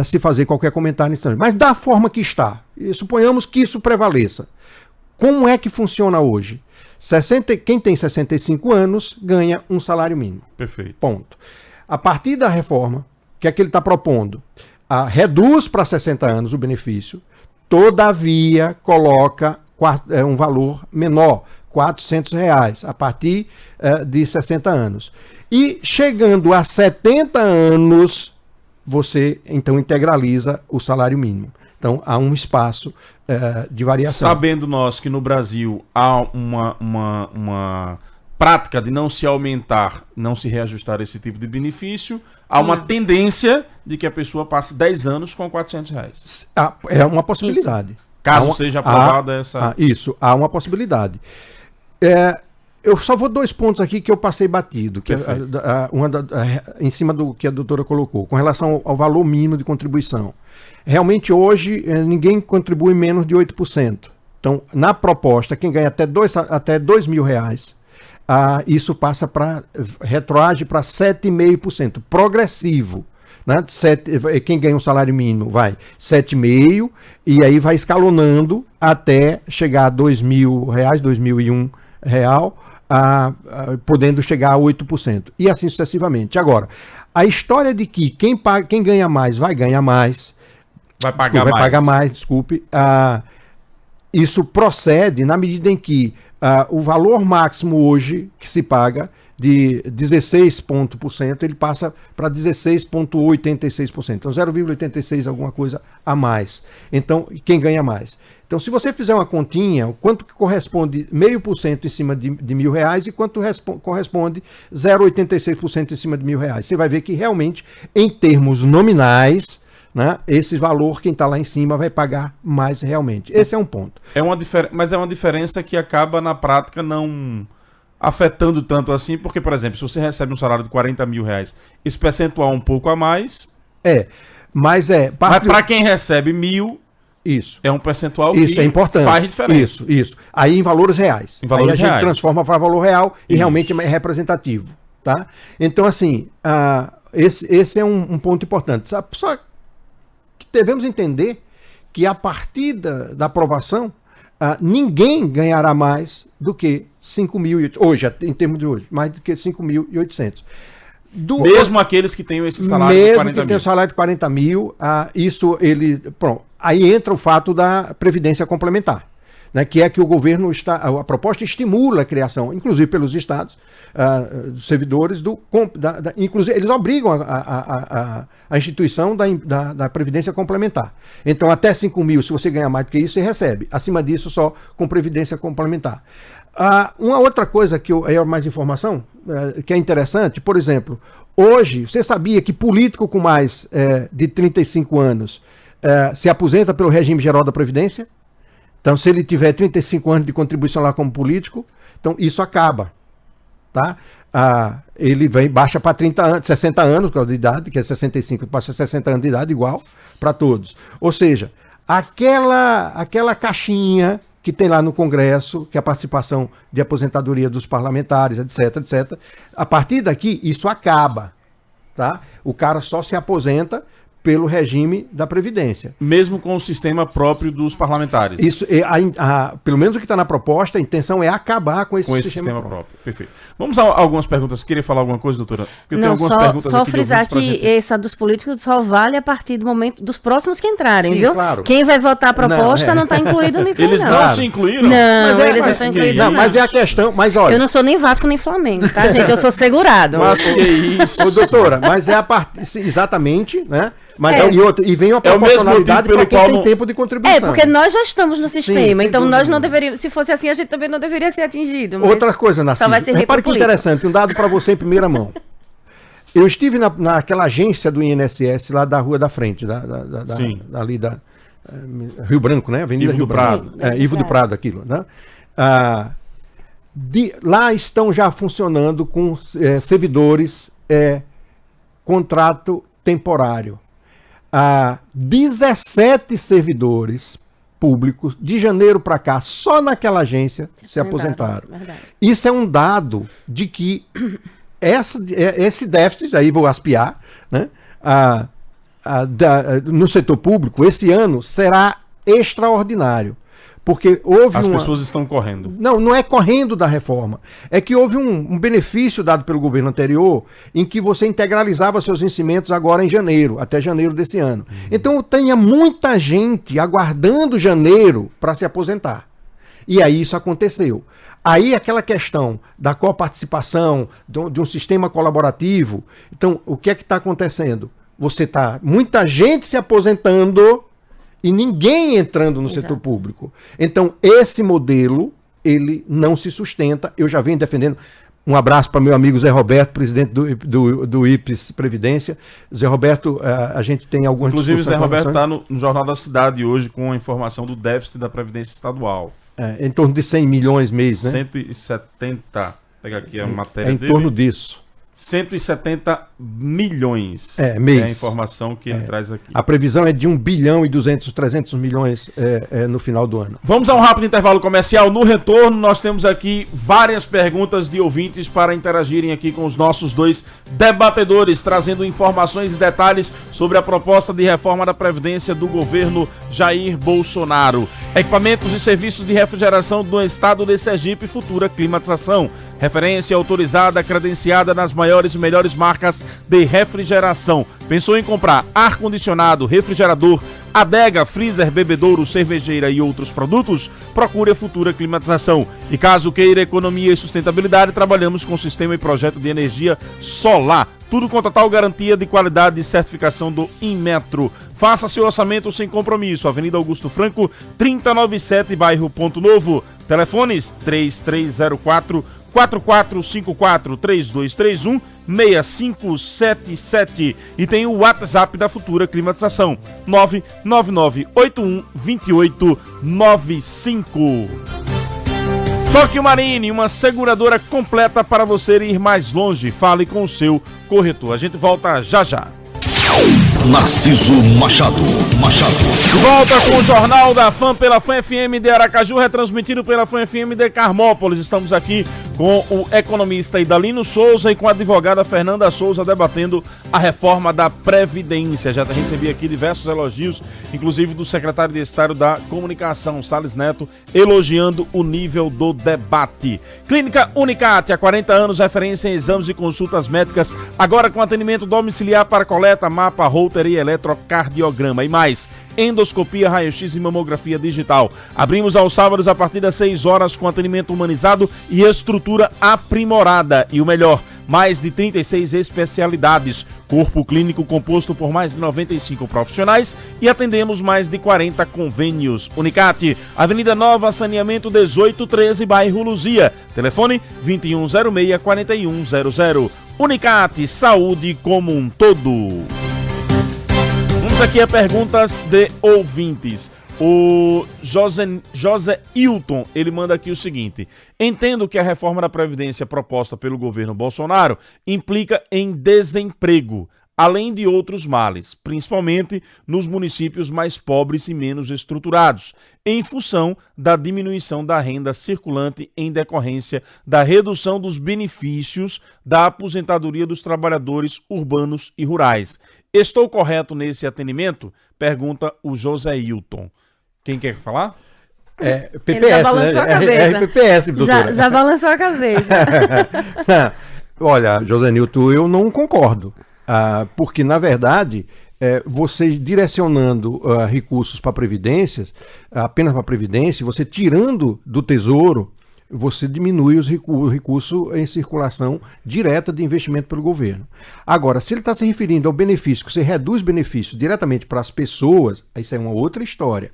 se fazer qualquer comentário nisso. Mas da forma que está, e suponhamos que isso prevaleça. Como é que funciona hoje? Quem tem 65 anos ganha um salário mínimo. Perfeito. Ponto. A partir da reforma, o que é que ele está propondo? Reduz para 60 anos o benefício, todavia coloca um valor menor, R$400, a partir de 60 anos. E chegando a 70 anos, você então integraliza o salário mínimo. Então há um espaço de variação. Sabendo nós que no Brasil há uma prática de não se aumentar, não se reajustar esse tipo de benefício, há uma tendência de que a pessoa passe 10 anos com R$400. É uma possibilidade. Caso seja aprovada essa... Isso, há uma possibilidade. Eu só vou 2 pontos aqui que eu passei batido, que em cima do que a doutora colocou, com relação ao valor mínimo de contribuição. Realmente hoje ninguém contribui menos de 8%. Então, na proposta, quem ganha até R$2.000, isso passa retroage para 7,5%, progressivo. Né? Quem ganha um salário mínimo vai 7,5%, e aí vai escalonando até chegar a R$2.000, R$2.001, podendo chegar a 8%. E assim sucessivamente. Agora, a história de que quem ganha mais vai ganhar mais, vai pagar mais, isso procede na medida em que o valor máximo hoje que se paga de 16%, ele passa para 16,86%. Então 0,86 alguma coisa a mais. Então, quem ganha mais? Então, se você fizer uma continha, quanto que corresponde 0,5% em cima de R$1.000 e quanto corresponde 0,86% em cima de R$1.000, você vai ver que realmente, em termos nominais, né, esse valor, quem está lá em cima vai pagar mais realmente. Esse é um ponto. Mas é uma diferença que acaba na prática não afetando tanto assim, porque, por exemplo, se você recebe um salário de R$40.000, esse percentual um pouco a mais... Mas para quem recebe 1.000... Isso. É um percentual que é importante. Faz diferença. Isso. Aí em valores reais. Aí a gente transforma para valor real e realmente é representativo. Tá? Então, assim, esse é um ponto importante. Só que devemos entender que a partir da aprovação, ninguém ganhará mais do que 5.000, hoje, em termos de hoje, mais do que 5.800. Mesmo aqueles que tenham esse salário de 40 mil. Mesmo que tenham o salário de 40 mil, pronto. Aí entra o fato da previdência complementar, né, que é que o governo a proposta estimula a criação, inclusive pelos estados, dos servidores, inclusive eles obrigam a instituição da previdência complementar. Então até 5.000, se você ganhar mais do que isso, você recebe. Acima disso, só com previdência complementar. Uma outra coisa que é mais informação, que é interessante, por exemplo, hoje, você sabia que político com mais de 35 anos se aposenta pelo regime geral da Previdência. Então, se ele tiver 35 anos de contribuição lá como político, então isso acaba. Tá? Ele baixa para 60 anos de idade, que é 65, passa a 60 anos de idade, igual para todos. Ou seja, aquela caixinha que tem lá no Congresso, que é a participação de aposentadoria dos parlamentares, etc, etc. A partir daqui, isso acaba. Tá? O cara só se aposenta pelo regime da Previdência. Mesmo com o sistema próprio dos parlamentares. Isso, pelo menos o que está na proposta, a intenção é acabar com esse sistema próprio. Perfeito. Vamos a algumas perguntas. Queria falar alguma coisa, doutora? Porque eu tenho Não, algumas perguntas só aqui frisar que essa dos políticos só vale a partir do momento dos próximos que entrarem, Sim, viu? claro. Quem vai votar a proposta não está incluído nisso. Eles não. não se incluíram? Não, eles não mas estão incluídos. não, mas é a questão, mas olha... Eu não sou nem Vasco nem Flamengo, tá, gente? Eu sou segurado. Mas que isso? Ô, doutora, mas é a partir... Exatamente, né? Mas e vem uma É o mesmo motivo proporcionalidade pelo para quem qual tem não- tempo de contribuição. Porque nós já estamos no sistema, sem então dúvida nós não nenhuma. deveríamos, se fosse assim, a gente também não deveria ser atingido. mas Outra coisa, Narciso, só vai servir repare pro que político. interessante, um dado para você em primeira mão. Eu estive naquela agência do INSS lá da Rua da Frente, Sim. ali da Rio Branco, né? Avenida Ivo Rio do Branco. Prado. Ivo do Prado, aquilo, né? Lá estão já funcionando com servidores contrato temporário. 17 servidores públicos, de janeiro para cá, só naquela agência, se aposentaram. Verdade. Isso é um dado de que esse déficit, aí vou aspiar, né, no setor público, esse ano será extraordinário. Porque houve As pessoas estão correndo. Não é correndo da reforma. É que houve um benefício dado pelo governo anterior em que você integralizava seus vencimentos agora em janeiro, até janeiro desse ano. Então tinha muita gente aguardando janeiro para se aposentar. E aí isso aconteceu. Aí aquela questão da coparticipação, de um sistema colaborativo. Então, o que é que está acontecendo? Muita gente se aposentando e ninguém entrando no setor público. Então, esse modelo, ele não se sustenta. Eu já venho defendendo. Um abraço para meu amigo Zé Roberto, presidente do IPES Previdência. Zé Roberto, a gente tem algumas Inclusive, o Zé Roberto está informações. no Jornal da Cidade hoje com a informação do déficit da Previdência Estadual. Em torno de 100 milhões mês, né? 170. Vou pegar aqui a matéria Em dele. torno disso. 170 milhões. mês. É a informação que ele traz aqui. A previsão é de 1 bilhão e 300 milhões no final do ano. Vamos a um rápido intervalo comercial. No retorno, nós temos aqui várias perguntas de ouvintes para interagirem aqui com os nossos dois debatedores, trazendo informações e detalhes sobre a proposta de reforma da Previdência do governo Jair Bolsonaro. Equipamentos e serviços de refrigeração do estado de Sergipe, futura climatização. Referência autorizada, credenciada nas maiores e melhores marcas de refrigeração. Pensou em comprar ar-condicionado, refrigerador, adega, freezer, bebedouro, cervejeira e outros produtos? Procure a Futura Climatização. E caso queira economia e sustentabilidade, trabalhamos com sistema e projeto de energia solar. Tudo com total garantia de qualidade e certificação do Inmetro. Faça seu orçamento sem compromisso. Avenida Augusto Franco, 3097, bairro Ponto Novo. Telefones 3304 4454 3231 6577 e tem o WhatsApp da Futura Climatização 99981 2895. Tóquio Marine, uma seguradora completa para você ir mais longe. Fale com o seu corretor. A gente volta já já. Narciso Machado. De volta com o Jornal da Fã pela Fã FM de Aracaju, retransmitido pela Fã FM de Carmópolis. Estamos aqui com o economista Idalino Souza e com a advogada Fernanda Souza debatendo a reforma da Previdência. Já recebi aqui diversos elogios, inclusive do secretário de Estado da Comunicação, Salles Neto, elogiando o nível do debate. Clínica Unicate, há 40 anos, referência em exames e consultas médicas, agora com atendimento domiciliar para coleta, mapa, holter e eletrocardiograma. E mais, endoscopia, raio-x e mamografia digital. Abrimos aos sábados a partir das 6 horas com atendimento humanizado e estrutura aprimorada. E o melhor, mais de 36 especialidades. Corpo clínico composto por mais de 95 profissionais e atendemos mais de 40 convênios. Unicate, Avenida Nova, saneamento 1813, bairro Luzia. Telefone 2106-4100. Unicate, saúde como um todo. Vamos Vamos aqui a perguntas de ouvintes. O José Hilton, ele manda aqui o seguinte: entendo que a reforma da Previdência proposta pelo governo Bolsonaro implica em desemprego, além de outros males, principalmente nos municípios mais pobres e menos estruturados, em função da diminuição da renda circulante em decorrência da redução dos benefícios da aposentadoria dos trabalhadores urbanos e rurais. Estou correto nesse atendimento? Pergunta o José Hilton. Quem quer falar? PPS, ele já balançou a cabeça. RPPS, doutora. Já balançou a cabeça. Olha, José Nilton, eu não concordo. Porque, na verdade, você direcionando recursos para previdências, apenas para a Previdência, você tirando do Tesouro, você diminui os recursos em circulação direta de investimento pelo governo. Agora, se ele está se referindo ao benefício, que você reduz benefício diretamente para as pessoas, isso é uma outra história.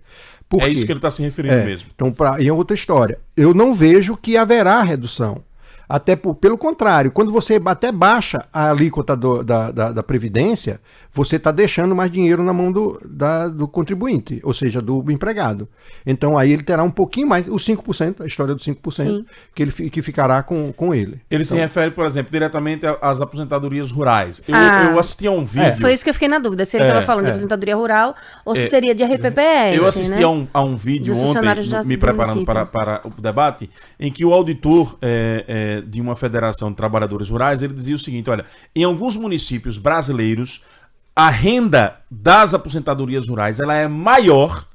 É isso que ele está se referindo mesmo. Então, é outra história. Eu não vejo que haverá redução. Até pelo contrário, quando você até baixa a alíquota da Previdência, você está deixando mais dinheiro na mão do contribuinte, ou seja, do empregado. Então aí ele terá um pouquinho mais, os 5%, a história dos 5%, que ficará com ele. Ele se refere, por exemplo, diretamente às aposentadorias rurais. Eu assisti a um vídeo... Foi isso que eu fiquei na dúvida, se ele estava falando de aposentadoria rural ou se seria de RPPS. Eu assisti a um vídeo ontem, me preparando para o debate, em que o auditor de uma federação de trabalhadores rurais, ele dizia o seguinte: olha, em alguns municípios brasileiros, a renda das aposentadorias rurais ela é maior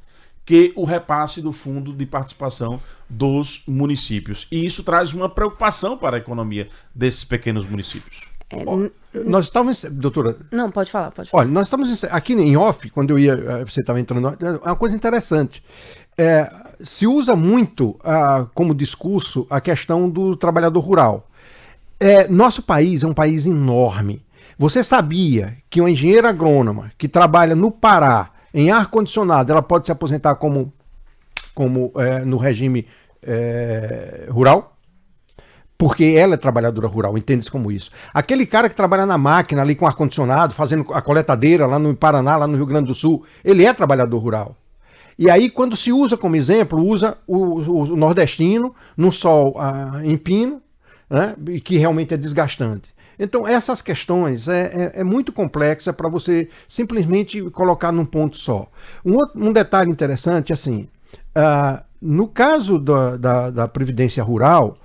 que o repasse do fundo de participação dos municípios. E isso traz uma preocupação para a economia desses pequenos municípios. Nós estávamos, doutora... Não, pode falar. Olha, nós estamos aqui em off, quando você estava entrando, é uma coisa interessante. Se usa muito como discurso a questão do trabalhador rural. Nosso país é um país enorme. Você sabia que uma engenheira agrônoma que trabalha no Pará, em ar-condicionado, ela pode se aposentar como no regime rural? Porque ela é trabalhadora rural, entende-se como isso. Aquele cara que trabalha na máquina ali com ar-condicionado, fazendo a coletadeira lá no Paraná, lá no Rio Grande do Sul, ele é trabalhador rural. E aí, quando se usa como exemplo, usa o nordestino no sol em pino, né, que realmente é desgastante. Então, essas questões é muito complexa para você simplesmente colocar num ponto só. Um detalhe interessante, assim, no caso da Previdência Rural,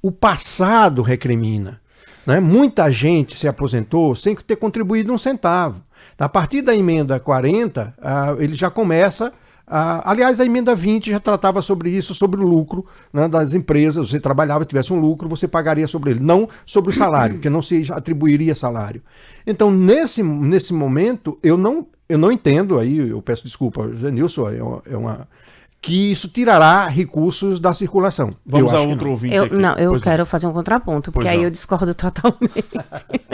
o passado recrimina. Né? Muita gente se aposentou sem ter contribuído um centavo. A partir da emenda 40, ele já começa... aliás, a emenda 20 já tratava sobre isso, sobre o lucro, né, das empresas. Você trabalhava, tivesse um lucro, você pagaria sobre ele, não sobre o salário, porque não se atribuiria salário. Então, nesse momento, eu não entendo, aí eu peço desculpa, Nilson, que isso tirará recursos da circulação. Vamos a outro ouvinte aqui. Eu quero fazer um contraponto, porque aí eu discordo totalmente.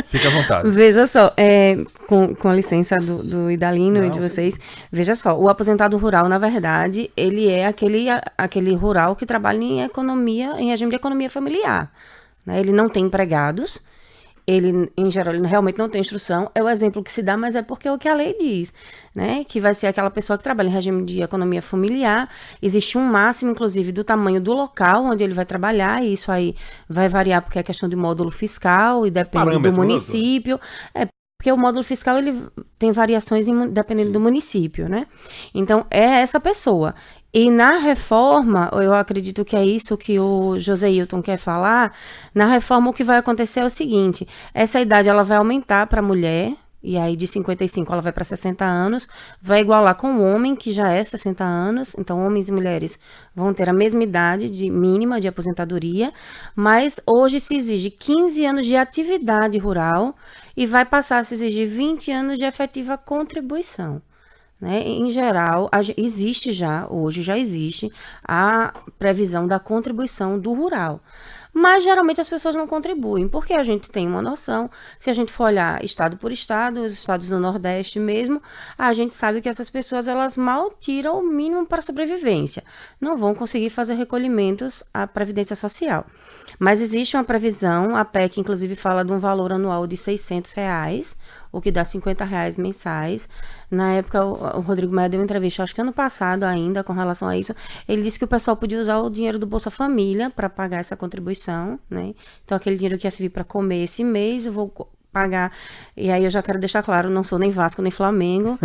Fica à vontade. Veja só, com a licença do Idalino e de vocês, veja só, o aposentado rural, na verdade, ele é aquele rural que trabalha em regime de economia familiar. Né? Ele não tem empregados. Ele, em geral, ele realmente não tem instrução. É o exemplo que se dá, mas é porque é o que a lei diz, né? Que vai ser aquela pessoa que trabalha em regime de economia familiar. Existe um máximo, inclusive, do tamanho do local onde ele vai trabalhar, e isso aí vai variar porque é questão de módulo fiscal e depende do município. Porque o módulo fiscal ele tem variações dependendo do município, né? Então, é essa pessoa. E na reforma, eu acredito que é isso que o José Hilton quer falar, na reforma o que vai acontecer é o seguinte: essa idade ela vai aumentar para a mulher, e aí de 55 ela vai para 60 anos, vai igualar com o homem, que já é 60 anos, então homens e mulheres vão ter a mesma idade mínima de aposentadoria, mas hoje se exige 15 anos de atividade rural e vai passar a se exigir 20 anos de efetiva contribuição. Né? Em geral, hoje já existe a previsão da contribuição do rural. mas geralmente as pessoas não contribuem, porque a gente tem uma noção, se a gente for olhar estado por estado, os estados do Nordeste mesmo, a gente sabe que essas pessoas, elas mal tiram o mínimo para sobrevivência, não vão conseguir fazer recolhimentos à Previdência Social. Mas existe uma previsão, a PEC inclusive fala de um valor anual de R$600, o que dá R$50 mensais. Na época, o Rodrigo Maia deu uma entrevista, acho que ano passado ainda, com relação a isso. Ele disse que o pessoal podia usar o dinheiro do Bolsa Família para pagar essa contribuição, né? Então, aquele dinheiro que ia servir para comer esse mês, eu vou pagar. E aí eu já quero deixar claro, não sou nem Vasco nem Flamengo,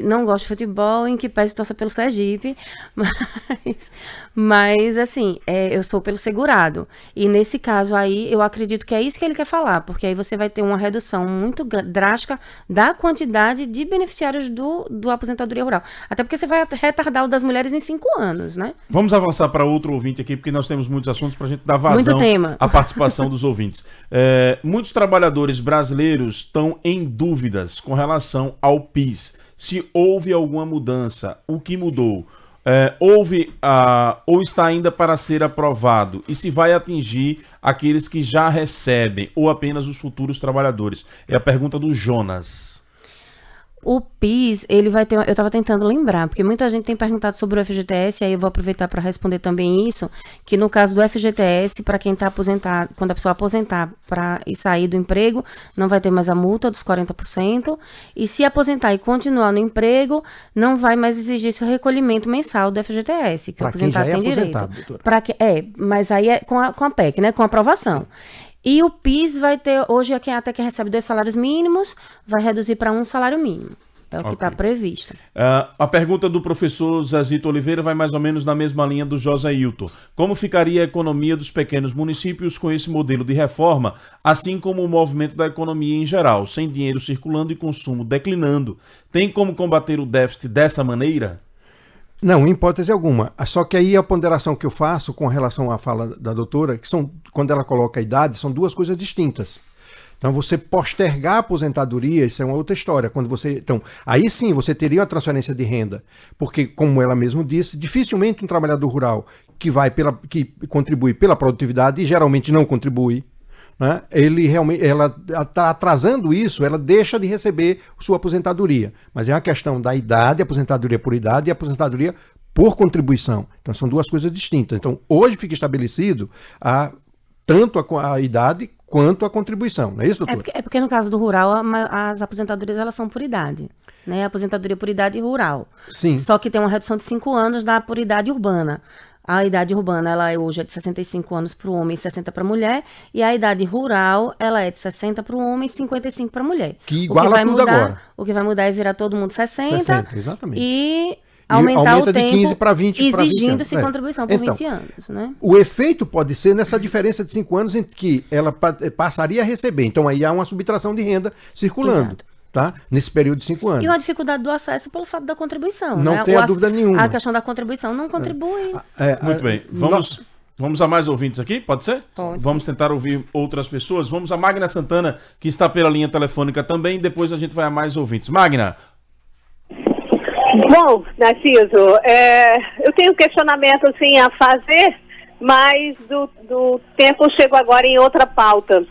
não gosto de futebol, em que pese torça pelo Sergipe, mas assim, eu sou pelo segurado. E nesse caso aí, eu acredito que é isso que ele quer falar, porque aí você vai ter uma redução muito drástica da quantidade de beneficiários do aposentadoria rural. Até porque você vai retardar o das mulheres em 5 anos, né? Vamos avançar para outro ouvinte aqui, porque nós temos muitos assuntos para a gente dar vazão à participação dos ouvintes. Muitos trabalhadores brasileiros estão em dúvidas com relação ao PIS. Se houve alguma mudança, o que mudou? Ou está ainda para ser aprovado? E se vai atingir aqueles que já recebem ou apenas os futuros trabalhadores? É a pergunta do Jonas. O PIS, ele vai ter... Eu estava tentando lembrar, porque muita gente tem perguntado sobre o FGTS, aí eu vou aproveitar para responder também isso, que no caso do FGTS, para quem está aposentado, quando a pessoa aposentar e sair do emprego, não vai ter mais a multa dos 40%, e se aposentar e continuar no emprego, não vai mais exigir esse recolhimento mensal do FGTS, que o aposentado tem direito. Mas aí é com a PEC, né, com a aprovação. Sim. E o PIS vai ter, hoje até quem recebe 2 salários mínimos, vai reduzir para 1 salário mínimo. É o que está previsto. A pergunta do professor Zezito Oliveira vai mais ou menos na mesma linha do José Hilton. Como ficaria a economia dos pequenos municípios com esse modelo de reforma, assim como o movimento da economia em geral, sem dinheiro circulando e consumo declinando? Tem como combater o déficit dessa maneira? Não, em hipótese alguma. Só que aí a ponderação que eu faço com relação à fala da doutora, que quando ela coloca a idade, são 2 coisas distintas. Então, você postergar a aposentadoria, isso é uma outra história. Então, aí sim você teria uma transferência de renda. Porque, como ela mesma disse, dificilmente um trabalhador rural que contribui pela produtividade, e geralmente não contribui, né, ela está atrasando isso, ela deixa de receber sua aposentadoria. Mas é uma questão da idade, aposentadoria por idade e aposentadoria por contribuição. Então, são 2 coisas distintas. Então, hoje fica estabelecido tanto a idade quanto a contribuição, não é isso, doutor? É porque no caso do rural, as aposentadorias elas são por idade, né? Aposentadoria por idade rural. Sim. Só que tem uma redução de 5 anos da por idade urbana. A idade urbana, ela hoje é de 65 anos para o homem e 60 para a mulher, e a idade rural, ela é de 60 para o homem e 55 para a mulher. Que iguala tudo agora. O que vai mudar é virar todo mundo 60 exatamente. E aumentar o tempo, 15 para 20, exigindo-se contribuição por 20 anos, né? O efeito pode ser nessa diferença de 5 anos em que ela passaria a receber. Então aí há uma subtração de renda circulando. Exato. Tá? Nesse período de 5 anos. E uma dificuldade do acesso pelo fato da contribuição. Não né? tenha dúvida nenhuma. A questão da contribuição não contribui. Muito bem. Vamos a mais ouvintes aqui? Pode ser? Pode. Vamos tentar ouvir outras pessoas. Vamos a Magna Santana, que está pela linha telefônica também. Depois a gente vai a mais ouvintes. Magna. Bom, Narciso, eu tenho um questionamento assim, a fazer, mas do tempo chego agora em outra pauta.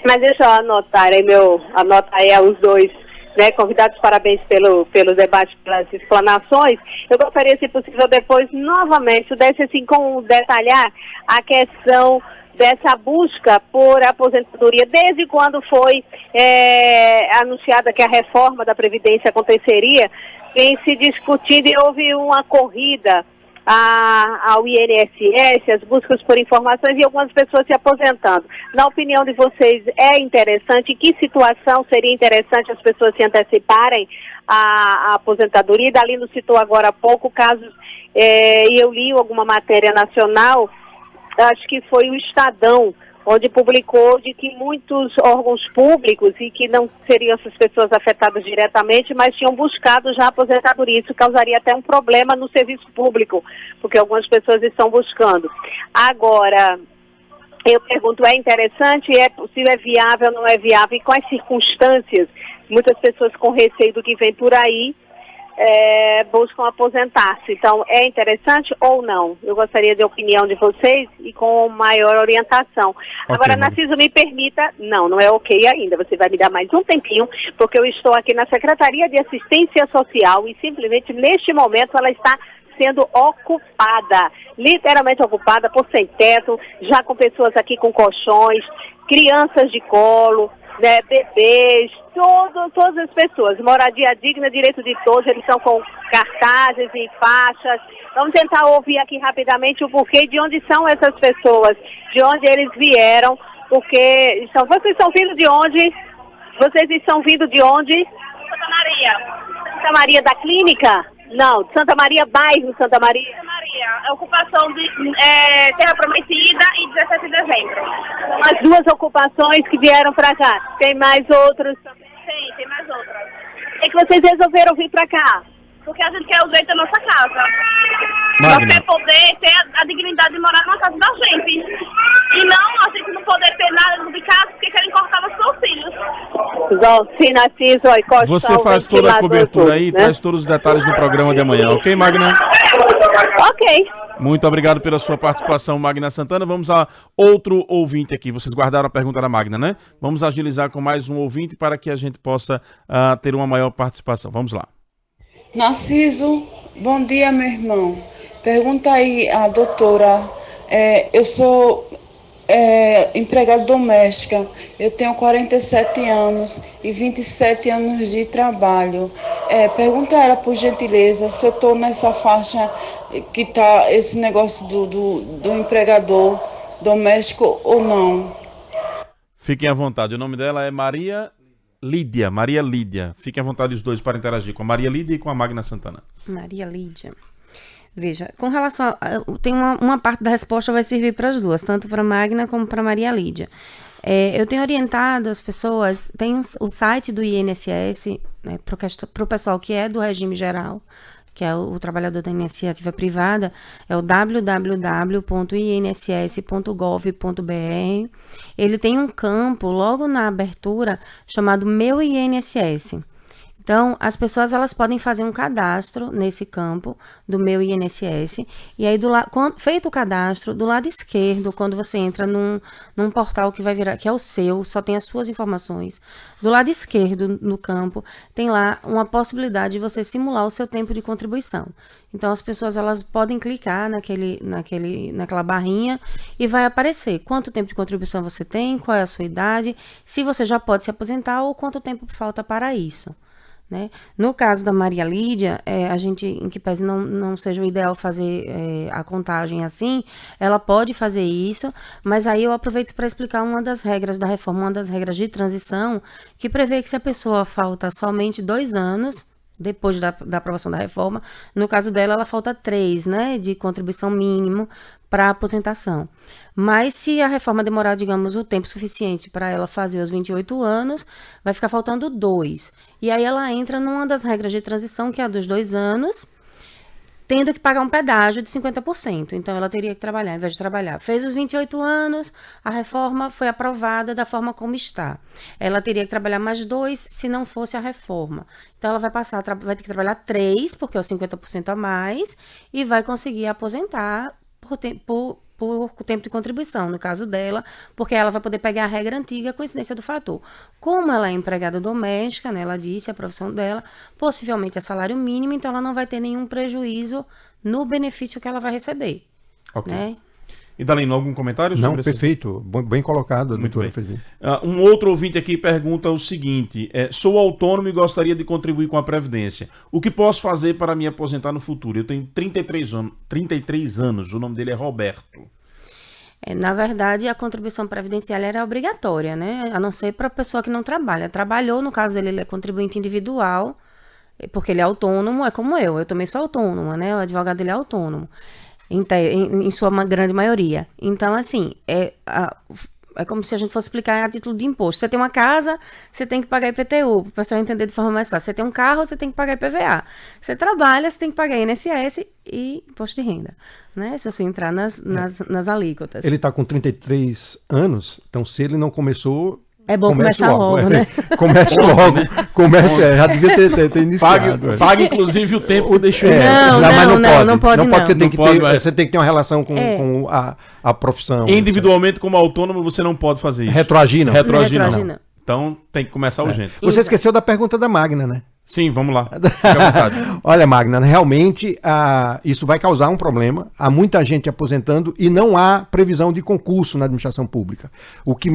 Mas deixa eu anotar aí os 2, né, convidados, parabéns pelo debate, pelas explanações. Eu gostaria, se possível, depois, novamente, pudesse assim, detalhar a questão dessa busca por aposentadoria, desde quando foi anunciada que a reforma da Previdência aconteceria, vem se discutindo e houve uma corrida ao INSS, as buscas por informações e algumas pessoas se aposentando. Na opinião de vocês, é interessante? Em que situação seria interessante as pessoas se anteciparem à aposentadoria? E Dalino citou agora há pouco casos, e eu li alguma matéria nacional, acho que foi o Estadão, onde publicou de que muitos órgãos públicos, e que não seriam essas pessoas afetadas diretamente, mas tinham buscado já a aposentadoria. Isso causaria até um problema no serviço público, porque algumas pessoas estão buscando. Agora, eu pergunto, é interessante? É possível? É viável? Não é viável? E quais circunstâncias? Muitas pessoas com receio do que vem por aí, buscam aposentar-se. Então, é interessante ou não? Eu gostaria de opinião de vocês e com maior orientação. Agora, Narciso, me permita, não é ok ainda, você vai me dar mais um tempinho, porque eu estou aqui na Secretaria de Assistência Social e simplesmente neste momento ela está sendo ocupada, literalmente ocupada por sem teto, já com pessoas aqui com colchões, crianças de colo, né, bebês, todas as pessoas. Moradia digna, direito de todos, eles estão com cartazes e faixas. Vamos tentar ouvir aqui rapidamente o porquê, de onde são essas pessoas, de onde eles vieram, porque vocês estão vindo de onde? Vocês estão vindo de onde? Santa Maria. Santa Maria da Clínica? Não, Santa Maria, bairro Santa Maria. Santa Maria, ocupação de Terra Prometida e 17 de dezembro. São as duas ocupações que vieram para cá. Tem mais outros? Sim, tem mais outras. É que vocês resolveram vir para cá? Porque a gente quer o direito da nossa casa. Magna. Nós quer poder ter a dignidade de morar na casa da gente. E não a gente não poder ter nada de casa porque querem cortar nossos auxílios. Sim, Narciso, Você faz toda a cobertura aí e traz todos os detalhes no programa de amanhã, ok, Magna? Ok. Muito obrigado pela sua participação, Magna Santana. Vamos a outro ouvinte aqui. Vocês guardaram a pergunta da Magna, né? Vamos agilizar com mais um ouvinte para que a gente possa ter uma maior participação. Vamos lá. Narciso, bom dia, meu irmão. Pergunta aí à doutora. Eu sou empregada doméstica. Eu tenho 47 anos e 27 anos de trabalho. Pergunta a ela, por gentileza, se eu estou nessa faixa que está esse negócio do empregador doméstico ou não. Fiquem à vontade. O nome dela é Maria Lídia. Maria Lídia. Fiquem à vontade os dois para interagir com a Maria Lídia e com a Magna Santana. Maria Lídia. Veja, com relação tem uma parte da resposta vai servir para as duas, tanto para a Magna como para a Maria Lídia. Eu tenho orientado as pessoas, tem o site do INSS, né, para o pessoal que é do regime geral, que é o trabalhador da iniciativa privada, é o www.inss.gov.br. Ele tem um campo logo na abertura chamado Meu INSS. Então, as pessoas elas podem fazer um cadastro nesse campo do Meu INSS, e aí feito o cadastro, do lado esquerdo, quando você entra num portal que vai virar, que é o seu, só tem as suas informações, do lado esquerdo no campo, tem lá uma possibilidade de você simular o seu tempo de contribuição. Então, as pessoas elas podem clicar naquela barrinha e vai aparecer quanto tempo de contribuição você tem, qual é a sua idade, se você já pode se aposentar ou quanto tempo falta para isso. Né? No caso da Maria Lídia, a gente, em que pese não seja o ideal fazer a contagem assim, ela pode fazer isso, mas aí eu aproveito para explicar uma das regras da reforma, uma das regras de transição, que prevê que se a pessoa falta somente 2 anos, depois da aprovação da reforma, no caso dela, ela falta 3, né, de contribuição mínimo para aposentação. Mas se a reforma demorar, digamos, o tempo suficiente para ela fazer os 28 anos, vai ficar faltando 2. E aí ela entra numa das regras de transição, que é a dos 2 anos, tendo que pagar um pedágio de 50%. Então, ela teria que trabalhar, ao invés de trabalhar. Fez os 28 anos, a reforma foi aprovada da forma como está. Ela teria que trabalhar mais 2 se não fosse a reforma. Então, ela vai vai ter que trabalhar 3, porque é os 50% a mais, e vai conseguir aposentar por tempo de contribuição, no caso dela, porque ela vai poder pegar a regra antiga, coincidência do fator. Como ela é empregada doméstica, né, ela disse a profissão dela, possivelmente é salário mínimo, então ela não vai ter nenhum prejuízo no benefício que ela vai receber. Ok. Né? E Dalino, algum comentário sobre Não, perfeito. Bem colocado, doutora. Um outro ouvinte aqui pergunta o seguinte: sou autônomo e gostaria de contribuir com a Previdência. O que posso fazer para me aposentar no futuro? Eu tenho 33 anos, o nome dele é Roberto. Na verdade, a contribuição previdenciária era obrigatória, né? A não ser para a pessoa que não trabalha. Trabalhou, no caso dele, ele é contribuinte individual, porque ele é autônomo, é como eu também sou autônoma, né? O advogado dele é autônomo. Em sua grande maioria. Então, assim, é como se a gente fosse explicar a título de imposto. Você tem uma casa, você tem que pagar IPTU, para o pessoal entender de forma mais fácil. Você tem um carro, você tem que pagar IPVA. Você trabalha, você tem que pagar INSS e imposto de renda, né? Se você entrar nas alíquotas. Ele está com 33 anos, então se ele não começou... É bom começar logo, né? Comece logo. Já devia ter iniciado. Pague, inclusive, o tempo que deixou. Não, não pode. Você tem que ter uma relação com a profissão. Individualmente, como autônomo, você não pode fazer isso. Retroagir, não. Então, tem que começar urgente. Você esqueceu da pergunta da Magna, né? Sim, vamos lá. Fique à vontade. Olha, Magna, realmente isso vai causar um problema. Há muita gente aposentando e não há previsão de concurso na administração pública. O que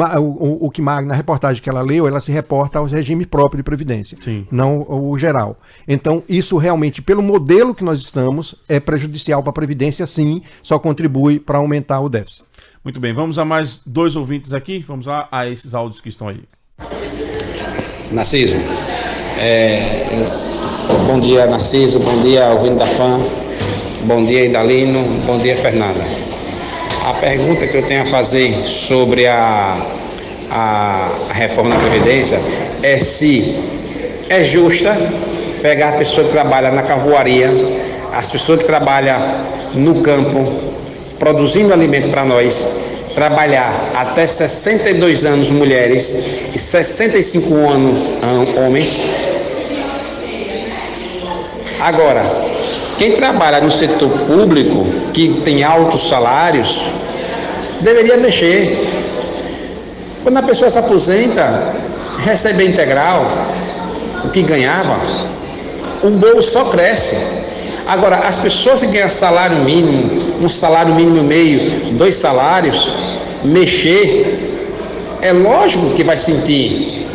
Magna, na reportagem que ela leu, ela se reporta ao regime próprio de previdência, sim, não o geral. Então, isso realmente, pelo modelo que nós estamos, é prejudicial para a Previdência, sim, só contribui para aumentar o déficit. Muito bem, vamos a mais 2 ouvintes aqui. Vamos lá a esses áudios que estão aí. Narciso, bom dia Narciso, bom dia ouvinte da FAM, bom dia Idalino, bom dia Fernanda. A pergunta que eu tenho a fazer sobre a reforma da Previdência é se é justa pegar a pessoa que trabalha na carvoaria, as pessoas que trabalham no campo, produzindo alimento para nós, trabalhar até 62 anos mulheres e 65 anos homens. Agora, quem trabalha no setor público, que tem altos salários, deveria mexer. Quando a pessoa se aposenta, recebe integral, o que ganhava, o bolso só cresce. Agora, as pessoas que ganham salário mínimo, um salário mínimo e meio, 2 salários, mexer, é lógico que vai sentir.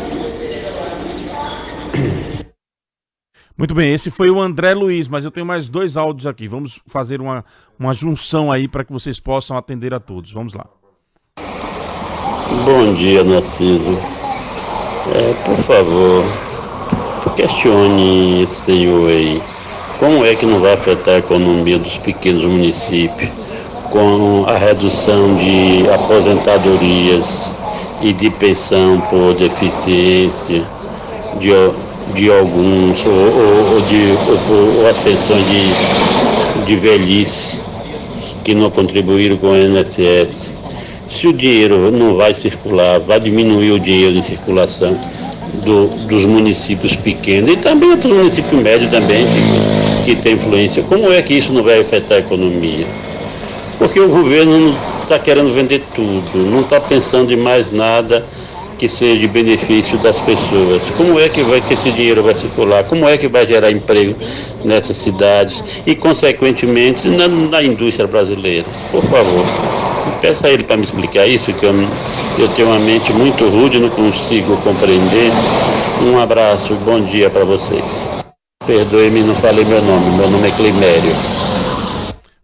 Muito bem, esse foi o André Luiz, mas eu tenho mais 2 áudios aqui. Vamos fazer uma junção aí para que vocês possam atender a todos. Vamos lá. Bom dia, Narciso. Por favor, questione esse senhor aí. Como é que não vai afetar a economia dos pequenos municípios com a redução de aposentadorias e de pensão por deficiência de alguns ou as pensões de velhice que não contribuíram com o INSS? Se o dinheiro não vai circular, vai diminuir o dinheiro em circulação dos municípios pequenos e também outros municípios médios também que tem influência. Como é que isso não vai afetar a economia? Porque o governo está querendo vender tudo, não está pensando em mais nada que seja de benefício das pessoas. Como é que esse dinheiro vai circular? Como é que vai gerar emprego nessas cidades e, consequentemente, na indústria brasileira? Por favor, peça a ele para me explicar isso, que eu tenho uma mente muito rude, não consigo compreender. Um abraço, bom dia para vocês. Perdoe-me, não falei meu nome é Climério.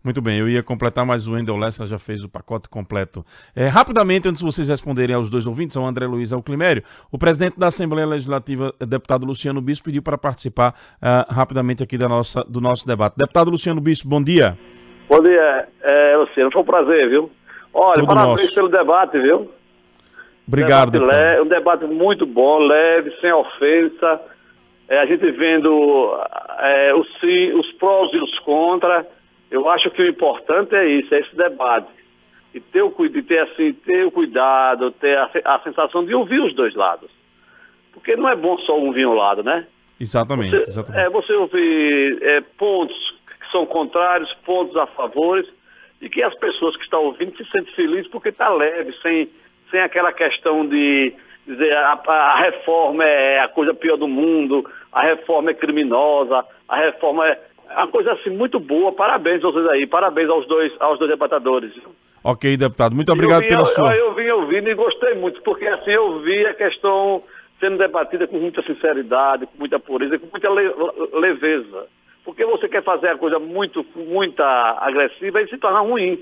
Muito bem, eu ia completar, mas o Wendel Lessa já fez o pacote completo. Rapidamente, antes de vocês responderem aos 2 ouvintes, ao André Luiz e ao Climério, o presidente da Assembleia Legislativa, deputado Luciano Bispo, pediu para participar rapidamente aqui do nosso debate. Deputado Luciano Bispo, bom dia. Bom dia, Luciano, foi um prazer, viu? Olha, Todo parabéns nosso. pelo debate, viu? Obrigado, deputado. Um debate muito bom, leve, sem ofensa. A gente vendo os prós e os contras. Eu acho que o importante é isso, é esse debate. E ter o cuidado, ter a sensação de ouvir os 2 lados. Porque não é bom só ouvir um lado, né? Exatamente. Você ouvir pontos que são contrários, pontos a favores, e que as pessoas que estão ouvindo se sentem felizes porque está leve, sem aquela questão de dizer a reforma é a coisa pior do mundo, a reforma é criminosa, a reforma é uma coisa assim muito boa. Parabéns a vocês aí, parabéns aos dois debatadores. Ok, deputado, muito obrigado pela sua... Eu vim ouvindo e gostei muito, porque assim eu vi a questão sendo debatida com muita sinceridade, com muita pureza, com muita leveza. Porque você quer fazer a coisa muito agressiva e se torna ruim.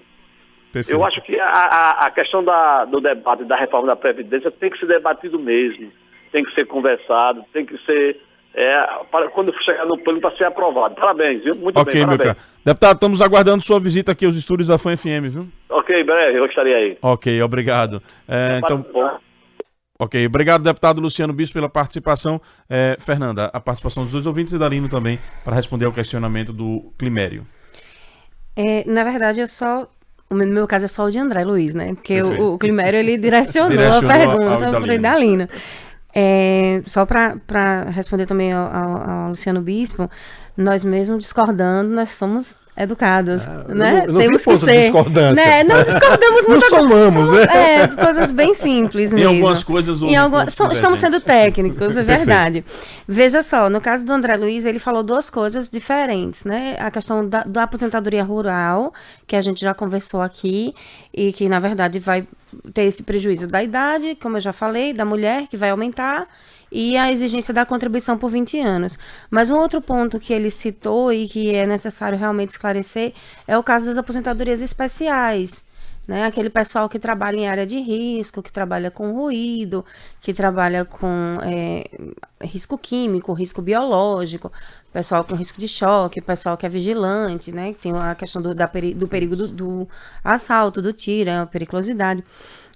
Perfeito. Eu acho que a questão do debate da reforma da Previdência tem que ser debatido mesmo, tem que ser conversado, tem que ser... quando chegar no plano para ser aprovado. Parabéns, viu? Muito bem, parabéns. Meu cara. Deputado, estamos aguardando sua visita aqui aos estúdios da FAM FM, viu? Ok, breve, eu estarei aí. Ok, obrigado. Ok, obrigado, deputado Luciano Bispo, pela participação. Fernanda, a participação dos 2 ouvintes e Dalino também, para responder ao questionamento do Climério. Na verdade, no meu caso é só o de André Luiz, né? Porque o Climério, ele direcionou a ao pergunta para o Idalino. Idalino. Só para responder também ao Luciano Bispo, nós mesmo discordando, nós somos educados, né? Eu não Temos vi ponto de discordância. Né? Não discordamos muito. Não somamos, né? Coisas bem simples mesmo. Em algumas coisas estamos sendo técnicos, é verdade. Veja só, no caso do André Luiz, ele falou duas coisas diferentes, né? A questão da aposentadoria rural, que a gente já conversou aqui, e que, na verdade, vai ter esse prejuízo da idade, como eu já falei, da mulher, que vai aumentar, e a exigência da contribuição por 20 anos. Mas um outro ponto que ele citou e que é necessário realmente esclarecer é o caso das aposentadorias especiais, né? Aquele pessoal que trabalha em área de risco, que trabalha com ruído, que trabalha com risco químico, risco biológico, pessoal com risco de choque, pessoal que é vigilante, né? Que tem a questão do perigo do assalto, do tiro, a periculosidade.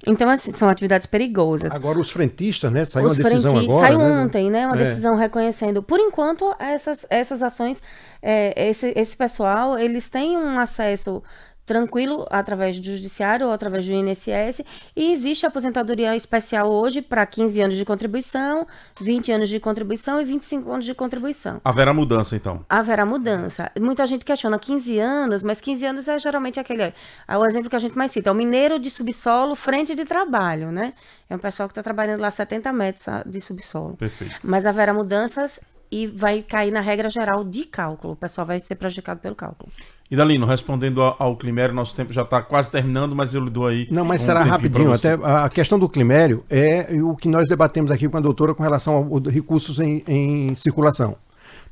Então, assim, são atividades perigosas. Agora, os frentistas, né? Saiu uma decisão agora. Saiu ontem, né? Uma decisão reconhecendo. Por enquanto, essas ações, esse pessoal, eles têm um acesso tranquilo através do judiciário ou através do INSS, e existe a aposentadoria especial hoje para 15 anos de contribuição, 20 anos de contribuição e 25 anos de contribuição. Haverá mudança, então? Haverá mudança. Muita gente questiona 15 anos, mas 15 anos é geralmente aquele... o exemplo que a gente mais cita, é o mineiro de subsolo, frente de trabalho, né? É um pessoal que está trabalhando lá 70 metros de subsolo. Perfeito. Mas haverá mudanças e vai cair na regra geral de cálculo. O pessoal vai ser prejudicado pelo cálculo. Idalino, respondendo ao Climério, nosso tempo já está quase terminando, mas eu lhe dou aí... Não, mas será rapidinho. Até a questão do Climério é o que nós debatemos aqui com a doutora com relação aos recursos em circulação.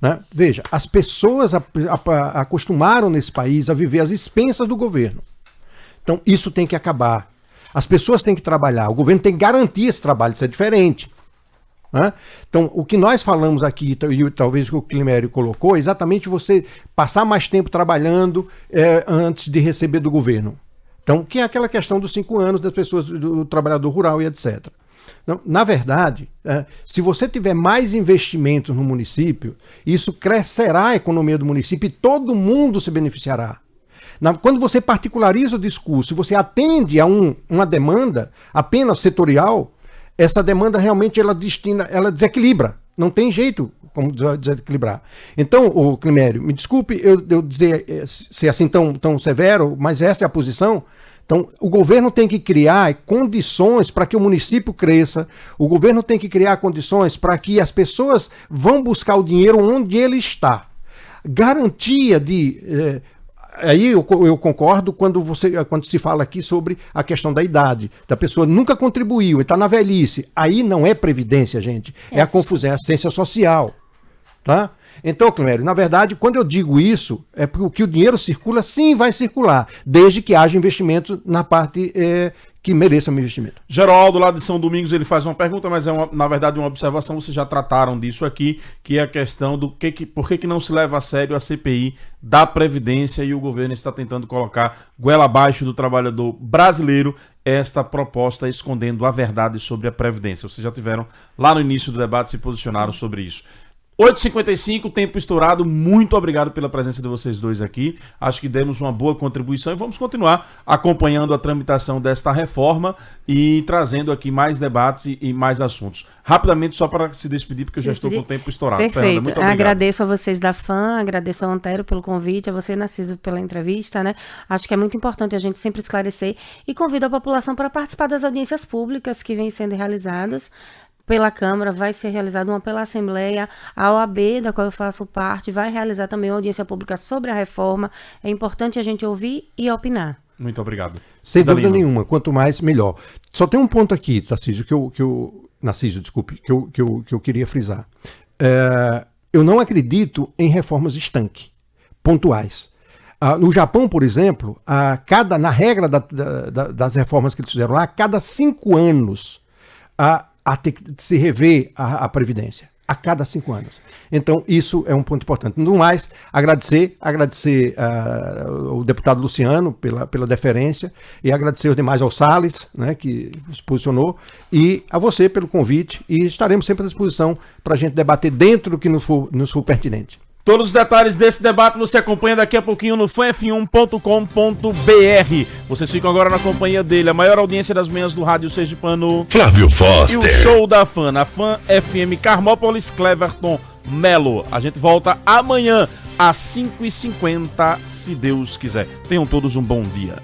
Né? Veja, as pessoas acostumaram nesse país a viver às expensas do governo. Então, isso tem que acabar. As pessoas têm que trabalhar, o governo tem que garantir esse trabalho, isso é diferente. Né? Então, o que nós falamos aqui, e talvez o que o Climério colocou, é exatamente você passar mais tempo trabalhando antes de receber do governo. Então, que é aquela questão dos 5 anos das pessoas, do trabalhador rural e etc. Então, na verdade, se você tiver mais investimentos no município, isso crescerá a economia do município e todo mundo se beneficiará. Quando você particulariza o discurso e você atende a uma demanda apenas setorial, essa demanda realmente ela desequilibra. Não tem jeito como desequilibrar. Então, o Climério, me desculpe eu dizer ser assim tão severo, mas essa é a posição. Então, o governo tem que criar condições para que o município cresça, o governo tem que criar condições para que as pessoas vão buscar o dinheiro onde ele está. Garantia de... Aí eu concordo quando se fala aqui sobre a questão da idade, da pessoa nunca contribuiu, está na velhice. Aí não é previdência, gente, é a confusão, é assistência social. Tá? Então, Climério, na verdade, quando eu digo isso, é porque o dinheiro circula, sim, vai circular, desde que haja investimento na parte que mereça um investimento. Geraldo, lá de São Domingos, ele faz uma pergunta, mas na verdade uma observação, vocês já trataram disso aqui, que é a questão do por que não se leva a sério a CPI da Previdência e o governo está tentando colocar goela abaixo do trabalhador brasileiro esta proposta escondendo a verdade sobre a Previdência. Vocês já tiveram lá no início do debate, se posicionaram sobre isso. 8h55, tempo estourado, muito obrigado pela presença de vocês dois aqui, acho que demos uma boa contribuição e vamos continuar acompanhando a tramitação desta reforma e trazendo aqui mais debates e mais assuntos. Rapidamente, só para se despedir, porque eu já estou com o tempo estourado. Perfeito, Fernanda, muito obrigado. Agradeço a vocês da FAM, agradeço ao Antero pelo convite, a você, Narciso, pela entrevista, né? Acho que é muito importante a gente sempre esclarecer e convido a população para participar das audiências públicas que vêm sendo realizadas pela Câmara, vai ser realizada uma pela Assembleia, a OAB, da qual eu faço parte, vai realizar também uma audiência pública sobre a reforma. É importante a gente ouvir e opinar. Muito obrigado. Sem dúvida nenhuma, quanto mais, melhor. Só tem um ponto aqui, Tarcísio, que eu queria frisar. Eu não acredito em reformas estanque, pontuais. No Japão, por exemplo, na regra das reformas que eles fizeram lá, a cada 5 anos, a ter que se rever a Previdência, a cada 5 anos. Então, isso é um ponto importante. No mais, agradecer ao deputado Luciano pela deferência e agradecer os demais ao Salles, né, que se posicionou, e a você pelo convite, e estaremos sempre à disposição para a gente debater dentro do que nos for pertinente. Todos os detalhes desse debate você acompanha daqui a pouquinho no fanf1.com.br. Vocês ficam agora na companhia dele, a maior audiência das manhãs do rádio sergipano, Flávio Foster. E o show da Fan, na Fan FM Carmópolis, Cleverton Melo. A gente volta amanhã às 5h50, se Deus quiser. Tenham todos um bom dia.